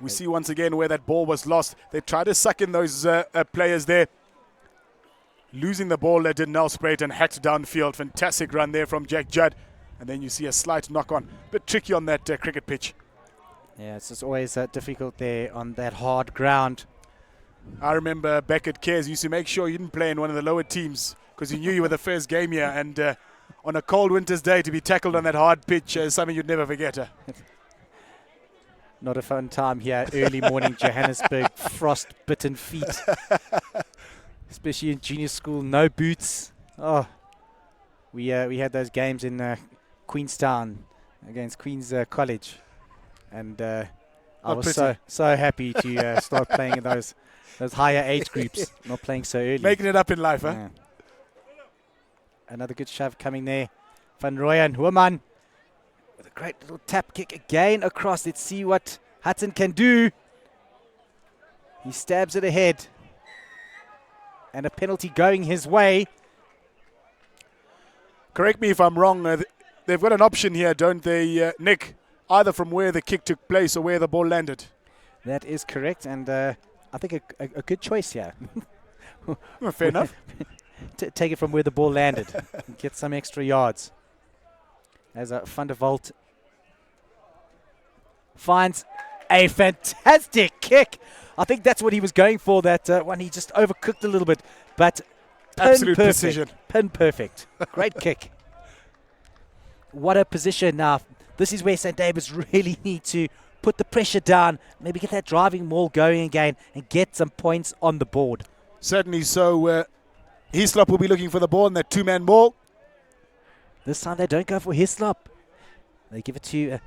A: We see once again where that ball was lost. They tried to suck in those players there. Losing the ball, did Nelspruit and hacked downfield. Fantastic run there from Jack Judd. And then you see a slight knock on. Bit tricky on that cricket pitch.
B: Yeah, it's just always difficult there on that hard ground.
A: I remember back at Cares, you used to make sure you didn't play in one of the lower teams because you knew you were the first game here. And on a cold winter's day, to be tackled on that hard pitch is something you'd never forget.
B: Not a fun time here, early morning Johannesburg, frost-bitten feet. Especially in junior school, no boots. Oh, we had those games in Queenstown against Queen's College. And I was so happy to start playing in those higher age groups, not playing so early.
A: Making it up in life, huh?
B: Yeah. Another good shove coming there. Van Rooyen Human with a great little tap kick again across. Let's see what Hudson can do. He stabs it ahead. And a penalty going his way.
A: Correct me if I'm wrong. They've got an option here, don't they, Nick? Either from where the kick took place or where the ball landed.
B: That is correct, and I think a good choice here.
A: Well, fair enough.
B: Take it from where the ball landed and get some extra yards. As Van der Walt finds a fantastic kick. I think that's what he was going for, that one. He just overcooked a little bit, but
A: Absolute precision.
B: Pin perfect. Great kick. What a position now. This is where St. David's really need to put the pressure down, maybe get that driving maul going again and get some points on the board.
A: Certainly so. Hislop will be looking for the ball in that two-man ball.
B: This time they don't go for Hislop. They give it to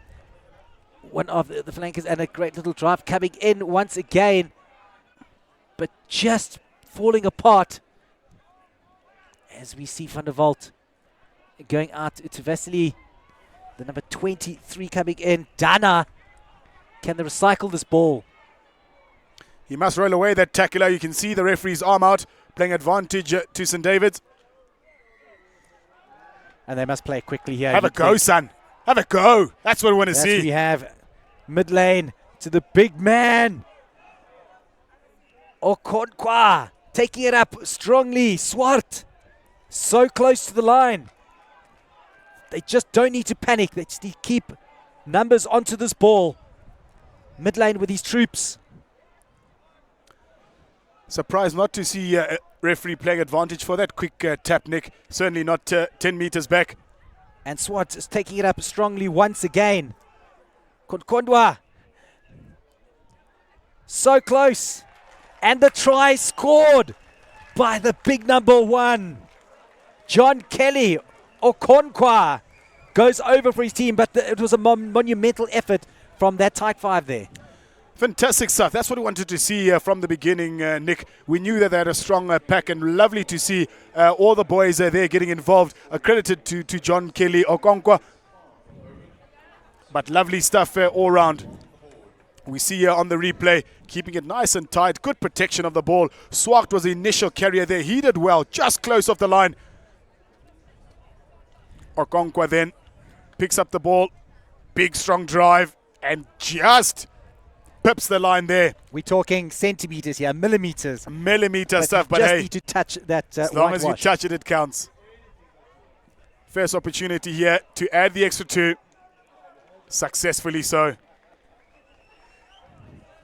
B: one of the flankers, and a great little drive coming in once again, but just falling apart as we see Van der Walt going out to Vasily, the number 23 coming in. Dana, can they recycle this ball?
A: He must roll away that tackler. You can see the referee's arm out, playing advantage to St. David's.
B: And they must play quickly here.
A: Have a go, son. Have a go. That's what we want to see.
B: We have mid lane to the big man. Okonkwa taking it up strongly. Swart so close to the line. They just don't need to panic. They just need to keep numbers onto this ball. Mid lane with his troops.
A: Surprised not to see a referee playing advantage for that quick tap, Nick. Certainly not 10 meters back.
B: And Swart is taking it up strongly once again. Kondwa. So close. And the try scored by the big number 1. John Kelly. Okonkwa goes over for his team, but it was a monumental effort from that tight five there.
A: Fantastic stuff. That's what we wanted to see from the beginning, Nick. We knew that they had a strong pack, and lovely to see all the boys there getting involved. Accredited to John Kelly Okonkwa. But lovely stuff all round. We see here on the replay, keeping it nice and tight. Good protection of the ball. Swart was the initial carrier there. He did well, just close off the line. Okonkwa then picks up the ball. Big, strong drive, and just pips the line there.
B: We're talking centimeters here, millimeters.
A: Millimeter stuff, but
B: just
A: hey,
B: need to touch that
A: as long as you touch it, it counts. First opportunity here to add the extra 2. Successfully so.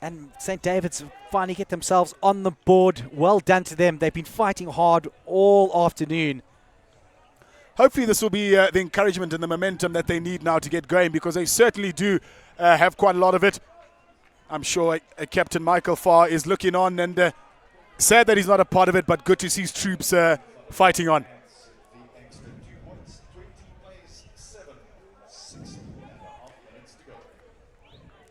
B: And St. David's finally get themselves on the board. Well done to them. They've been fighting hard all afternoon.
A: Hopefully this will be the encouragement and the momentum that they need now to get going, because they certainly do have quite a lot of it. I'm sure Captain Michael Farr is looking on, and sad that he's not a part of it, but good to see his troops fighting on.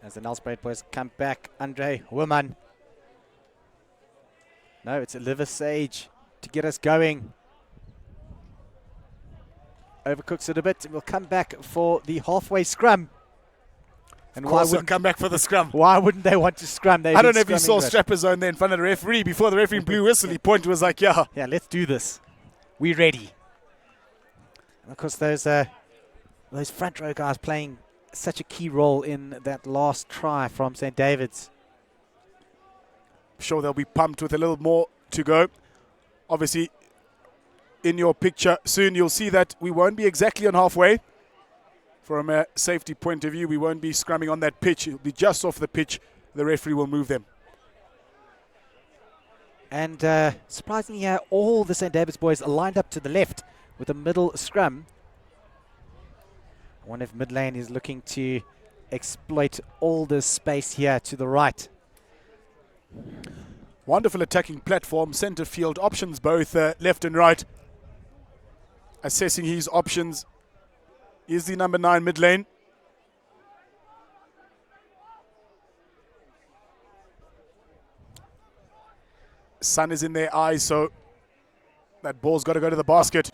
B: As the Nelspruit boys come back, Andre Woman. No, it's Oliver Sage to get us going. Overcooks it a bit. We'll come back for the halfway scrum.
A: And why wouldn't come back for the scrum?
B: Why wouldn't they want to scrum?
A: I don't know if you saw Strapper Zone there in front of the referee. Before the referee blew whistle, he pointed, was like, yeah,
B: let's do this. We're ready. And of course, those front row guys playing such a key role in that last try from St. David's.
A: I'm sure they'll be pumped with a little more to go. Obviously, in your picture soon, you'll see that we won't be exactly on halfway. From a safety point of view, we won't be scrumming on that pitch. It'll be just off the pitch. The referee will move them.
B: And surprisingly, all the St. David's boys are lined up to the left with a middle scrum. I wonder if mid lane is looking to exploit all this space here to the right.
A: Wonderful attacking platform, centre field options both left and right. Assessing his options is the number 9 mid lane. Sun is in their eyes, so that ball's got to go to the basket.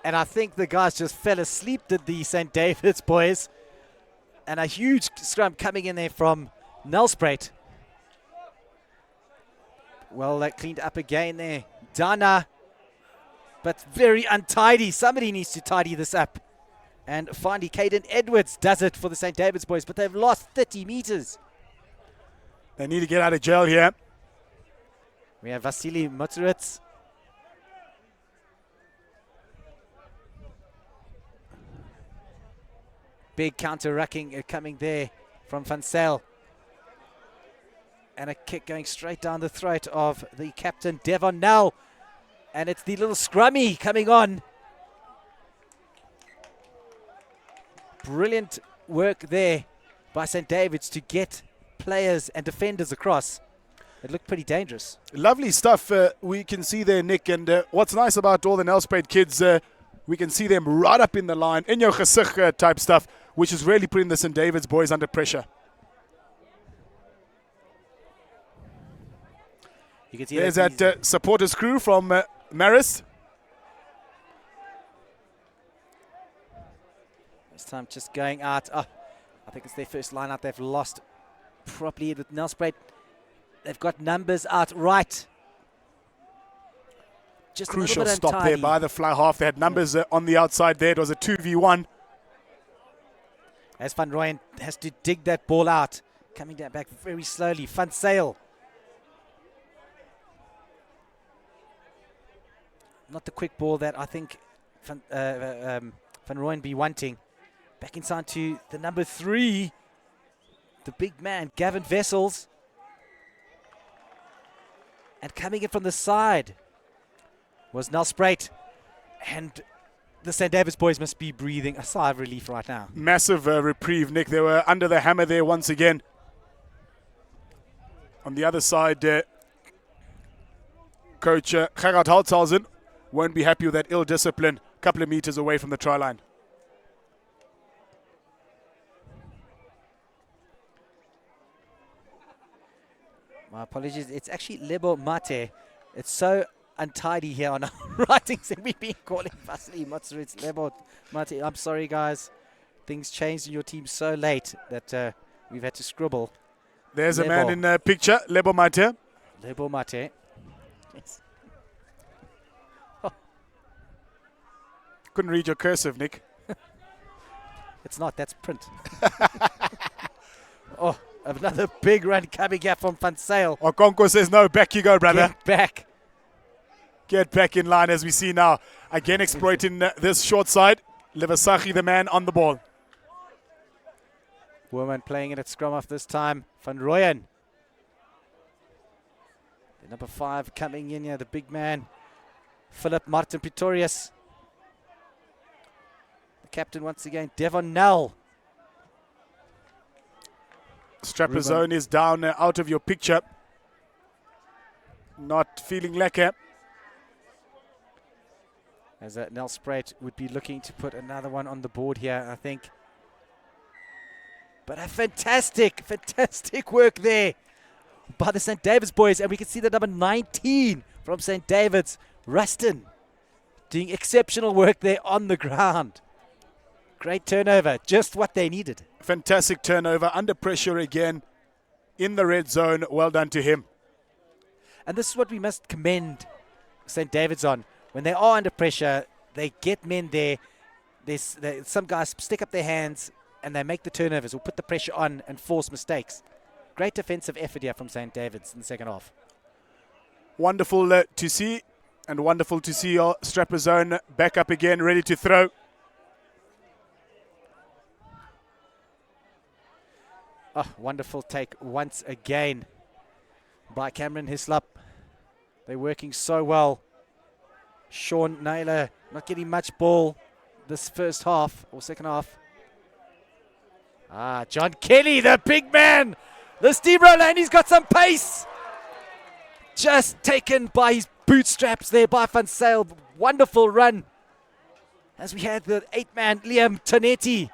B: And I think the guys just fell asleep, did the St. David's boys. And a huge scrum coming in there from Nelspruit. Well, cleaned up again there. Dana, but very untidy. Somebody needs to tidy this up. And finally, Caden Edwards does it for the St. David's boys, but they've lost 30 meters.
A: They need to get out of jail here.
B: We have Vasily Motorits. Big counter-rucking coming there from Van Zyl. And a kick going straight down the throat of the captain, Devon Nell. And it's the little scrummy coming on. Brilliant work there by St. David's to get players and defenders across. It looked pretty dangerous.
A: Lovely stuff we can see there, Nick. And what's nice about all the Nelspruit kids, we can see them right up in the line, in your gezicht type stuff, which is really putting the St. David's boys under pressure.
B: You can see
A: there's that supporters crew from Marist.
B: This time just going out. Oh, I think it's their first line out. They've lost properly with Nelspruit. They've got numbers out right. Just
A: Crucial
B: a little bit
A: stop
B: untidy
A: there by the fly half. They had numbers on the outside there. It was a 2v1.
B: As Van Rooyen has to dig that ball out. Coming down back very slowly. Van Zyl. Not the quick ball that I think Van Rooyen be wanting. Back inside to the number 3. The big man, Gavin Vessels. And coming in from the side was Nelspruit. And the St. David's boys must be breathing a sigh of relief right now.
A: Massive reprieve, Nick. They were under the hammer there once again. On the other side, Coach Gerard Holtzhausen won't be happy with that ill discipline a couple of meters away from the try line.
B: My apologies. It's actually Lebo Mate. It's so untidy here on our writings and we've been calling Vasily Motsur. It's Lebo Mate. I'm sorry, guys. Things changed in your team so late that we've had to scribble.
A: There's
B: Lebo.
A: a man in the picture, Lebo Mate.
B: Lebo Mate. Yes.
A: Couldn't read your cursive, Nick.
B: It's not. That's print. Oh, another big run coming here from Van Zyl.
A: Okonko says, no, back you go, brother.
B: Get back.
A: Get back in line as we see now. Again exploiting this short side. Levasachi, the man on the ball.
B: Woman playing it at scrum off this time. Van Rooyen. The number 5 coming in here, the big man. Philip Martin Pretorius. The captain once again, Devon Nell.
A: Strapper zone is down out of your picture. Not feeling lekker.
B: As Nelspruit would be looking to put another one on the board here, I think. But a fantastic, fantastic work there by the St. David's boys. And we can see the number 19 from St. David's, Rustin, doing exceptional work there on the ground. Great turnover, just what they needed.
A: Fantastic turnover, under pressure again, in the red zone. Well done to him.
B: And this is what we must commend St. David's on. When they are under pressure, they get men there. Some guys stick up their hands and they make the turnovers or put the pressure on and force mistakes. Great defensive effort here from St. David's in the second half.
A: Wonderful to see, and wonderful to see your Strapper zone back up again, ready to throw.
B: Oh, wonderful take once again by Cameron Hislop. They're working so well. Sean Naylor not getting much ball this first half or second half. John Kelly, the big man. The steamroller, and he's got some pace. Just taken by his bootstraps there by Van Zyl. Wonderful run. As we had the 8-man Liam Tonetti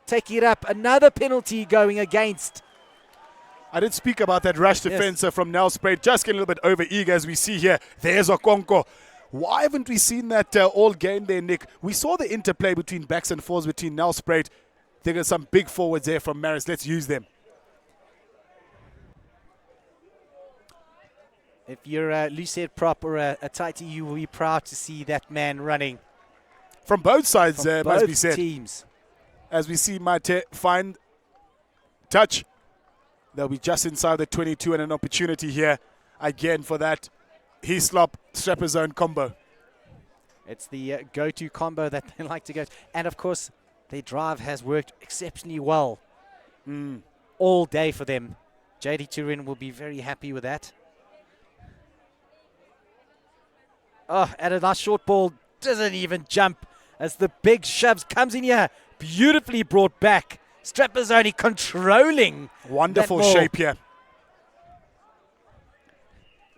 B: taking it up. Another penalty going against.
A: I did speak about that rush defense from Nelspruit, just getting a little bit over eager as we see here. There's Okonko. Why haven't we seen that all game there, Nick? We saw the interplay between backs and forwards between Nelspruit. There are some big forwards there from Marist. Let's use them.
B: If you're a loosehead prop or a tighty, you will be proud to see that man running.
A: From both sides,
B: From
A: must be
B: both
A: said.
B: teams.
A: As we see Mate find touch. They'll be just inside the 22 and an opportunity here again for that Hislop strapper zone combo.
B: It's the go-to combo that they like to go. And, of course, their drive has worked exceptionally well all day for them. JD Turin will be very happy with that. Oh, and a nice short ball. Doesn't even jump as the big shoves comes in here. Beautifully brought back. Strapazzoni controlling.
A: Wonderful
B: that ball.
A: shape here.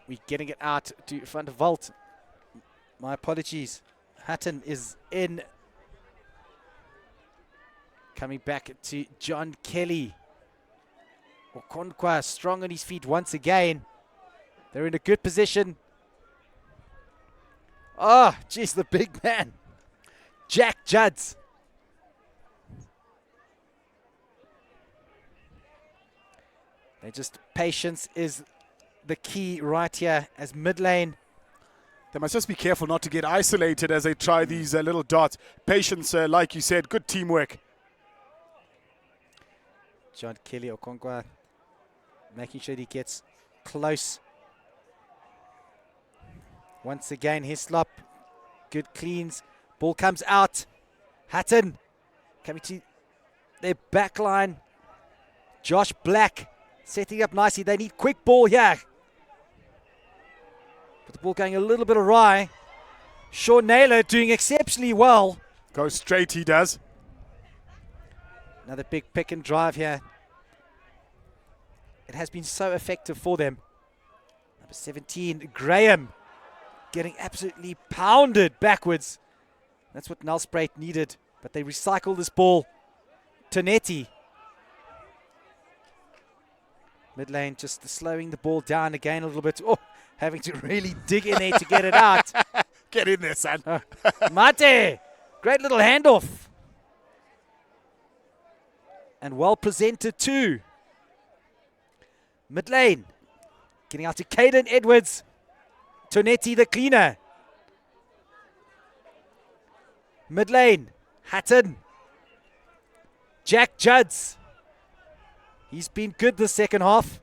B: We're getting it out to Van der Walt. My apologies. Hutton is in. Coming back to John Kelly. Okonkwa strong on his feet once again. They're in a good position. Oh, geez, the big man. Jack Judds. Patience is the key right here as mid lane.
A: They must just be careful not to get isolated as they try these little dots. Patience, like you said, good teamwork.
B: John Kelly Okonkwa making sure he gets close. Once again, Hislop, good cleans. Ball comes out. Hutton coming to their back line. Josh Black setting up nicely. They need quick ball here. But the ball going a little bit awry. Sean Naylor doing exceptionally well.
A: Goes straight, he does.
B: Another big pick and drive here. It has been so effective for them. Number 17, Graham, getting absolutely pounded backwards. That's what Nelspruit needed. But they recycle this ball. Tonetti. Mid lane just slowing the ball down again a little bit. Oh, having to really dig in there to get it out.
A: Get in there, son.
B: Mate, great little handoff. And well presented too. Mid lane, getting out to Caden Edwards. Tonetti the cleaner. Mid lane, Hutton. Jack Judds. He's been good this second half.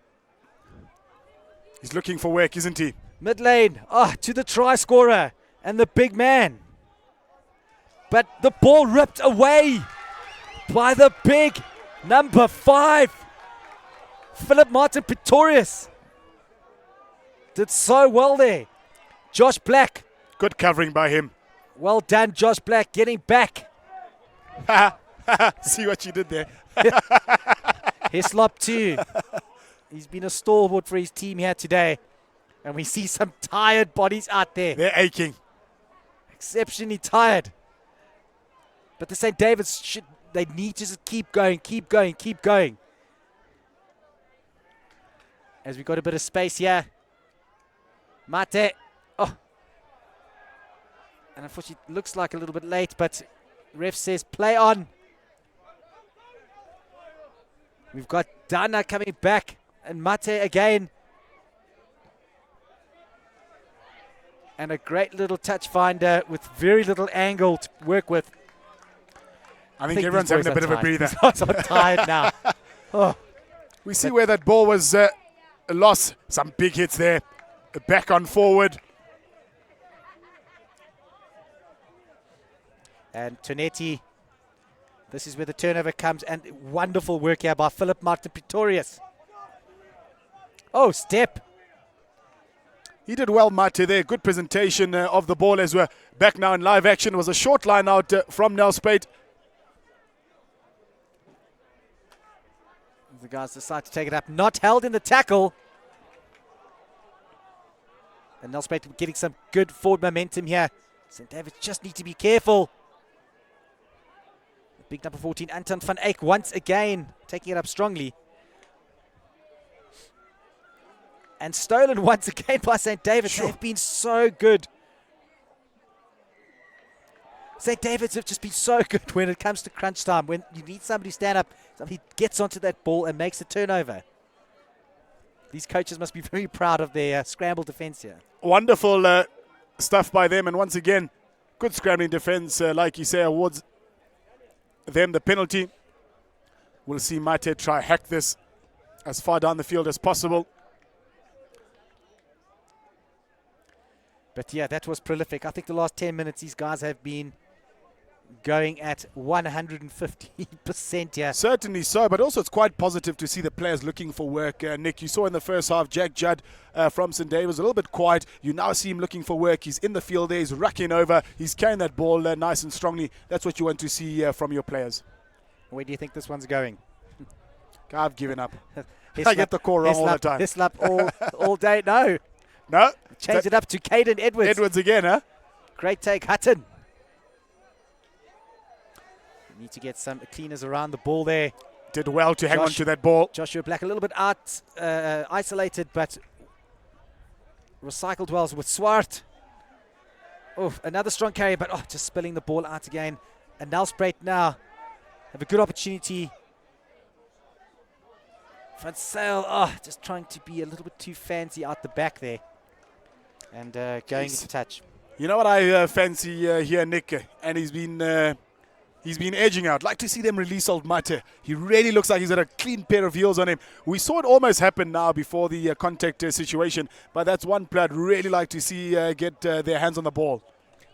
A: He's looking for work, isn't he?
B: Mid lane, to the try scorer and the big man. But the ball ripped away by the big number 5. Philip Martin Pretorius did so well there. Josh Black.
A: Good covering by him.
B: Well done, Josh Black, getting back.
A: See what you did there.
B: Hislop too. He's been a stalwart for his team here today. And we see some tired bodies out there.
A: They're aching.
B: Exceptionally tired. But the St. David's, they need to just keep going, keep going, keep going. As we got a bit of space here. Mate. Oh. And unfortunately, it looks like a little bit late, but ref says play on. We've got Dana coming back and Mate again. And a great little touch finder with very little angle to work with.
A: I think everyone's having a bit of a breather.
B: I'm tired now. Oh.
A: We see where that ball was a loss. Some big hits there. Back on forward.
B: And Tonetti. This is where the turnover comes. And wonderful work here by Philip Martin Pretorius. Oh, step.
A: He did well, Mate, there. Good presentation of the ball as we're back now in live action. It was a short line out from Nelspruit.
B: The guys decide to take it up. Not held in the tackle. And Nelspruit getting some good forward momentum here. St. David just need to be careful. Big number 14, Anton van Eyck, once again taking it up strongly. And stolen once again by St. David's.
A: Sure.
B: They've been so good. St. David's have just been so good when it comes to crunch time. When you need somebody to stand up, somebody gets onto that ball and makes a turnover. These coaches must be very proud of their scramble defense here.
A: Wonderful stuff by them, and once again, good scrambling defense, like you say, awards them the penalty. We'll see Mate try hack this as far down the field as possible.
B: But yeah, that was prolific. I think the last 10 minutes, these guys have been going at 150% here.
A: Certainly so, but also it's quite positive to see the players looking for work. Nick, you saw in the first half, Jack Judd from St. David's a little bit quiet. You now see him looking for work. He's in the field there. He's racking over. He's carrying that ball nice and strongly. That's what you want to see from your players.
B: Where do you think this one's going?
A: I've given up. I get the call wrong all the time.
B: Hislop all day. No.
A: No?
B: Change it up to Caden Edwards.
A: Edwards again, huh?
B: Great take, Hutton. Need to get some cleaners around the ball there.
A: Did well to hang on to that ball.
B: Joshua Black a little bit isolated, but recycled well with Swart. Oh, another strong carry, but just spilling the ball out again. And Nelspruit now have a good opportunity. Van Sale, just trying to be a little bit too fancy out the back there. And going into touch.
A: You know what I fancy here, Nick? And he's been edging out. Like to see them release old Mate. He really looks like he's got a clean pair of heels on him. We saw it almost happen now before the contact situation, but that's one player I'd really like to see get their hands on the ball.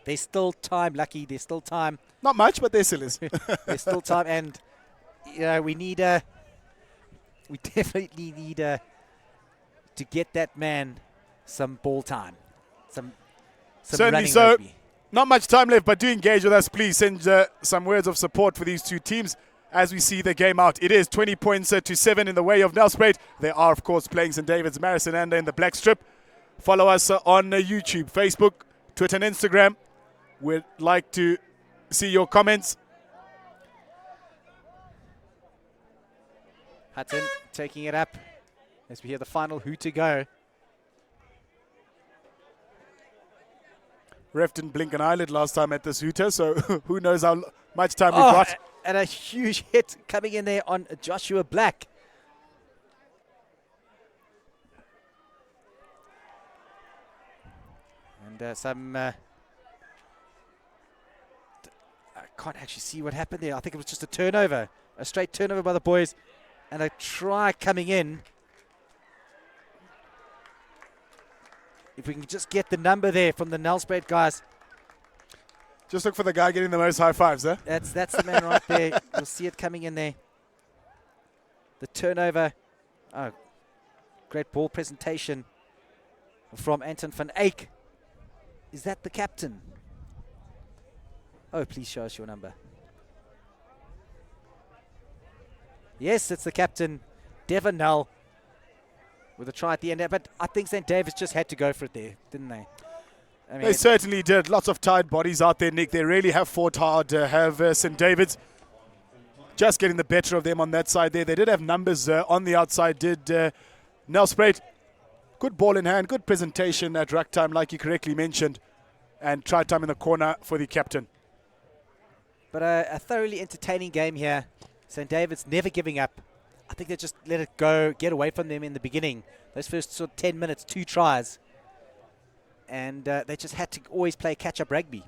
B: There's still time, Lucky. There's still time.
A: Not much, but there still is.
B: There's still time, and we definitely need to get that man some ball time, some
A: Certainly
B: running
A: so.
B: rugby.
A: Not much time left, but do engage with us, please. Send some words of support for these two teams as we see the game out. It is 20 points to 7 in the way of Nelspruit. They are, of course, playing St. David's, Marist and Anda in the black strip. Follow us on YouTube, Facebook, Twitter and Instagram. We'd like to see your comments.
B: Hutton taking it up as we hear the final who to go.
A: Ref didn't blink an eyelid last time at this hooter, so who knows how much time we've got.
B: And a huge hit coming in there on Joshua Black. And I can't actually see what happened there. I think it was just a turnover, a straight turnover by the boys, and a try coming in. If we can just get the number there from the Nelspruit guys.
A: Just look for the guy getting the most high fives, huh?
B: That's the man right there. You'll see it coming in there. The turnover. Oh, great ball presentation from Anton van Eyck. Is that the captain? Oh, please show us your number. Yes, it's the captain, Devon Null, with a try at the end there. But I think St. David's just had to go for it there, didn't they? I mean,
A: they certainly did. Lots of tired bodies out there, Nick. They really have fought hard, have St. David's. Just getting the better of them on that side there. They did have numbers on the outside, did Nelspruit. Good ball in hand, good presentation at ruck time, like you correctly mentioned. And try time in the corner for the captain.
B: But a thoroughly entertaining game here. St. David's never giving up. I think they just let it go, get away from them in the beginning. Those first sort of 10 minutes, 2 tries. And they just had to always play catch-up rugby.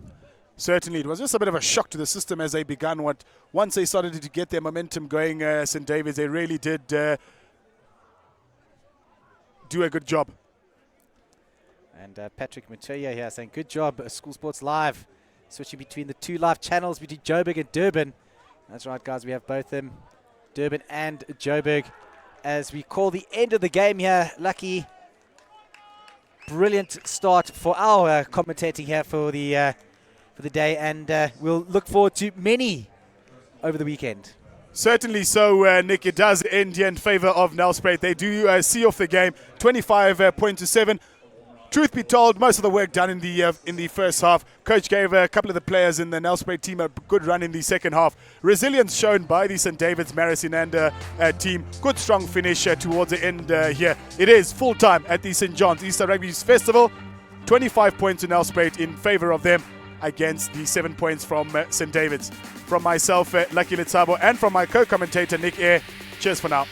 A: Certainly. It was just a bit of a shock to the system as they began. Once they started to get their momentum going, St. David's, they really did do a good job.
B: And Patrick Matoya here saying, good job, School Sports Live. Switching between the 2 live channels between Joburg and Durban. That's right, guys. We have both them, Durban and Joburg, as we call the end of the game here. Lucky, brilliant start for our commentating here for the day, and we'll look forward to many over the weekend.
A: Certainly so, Nick. It does end here in favour of Nelspruit. They do see off the game, 25 points to 7. Truth be told, most of the work done in the first half. Coach gave a couple of the players in the Nelspruit team a good run in the second half. Resilience shown by the St. David's Marist team. Good strong finish towards the end here. It is full time at the St. John's Easter Rugby Festival. 25 points to Nelspruit in favour of them against the 7 points from St. David's. From myself, Lucky Litsabo, and from my co-commentator Nick Eyre, cheers for now.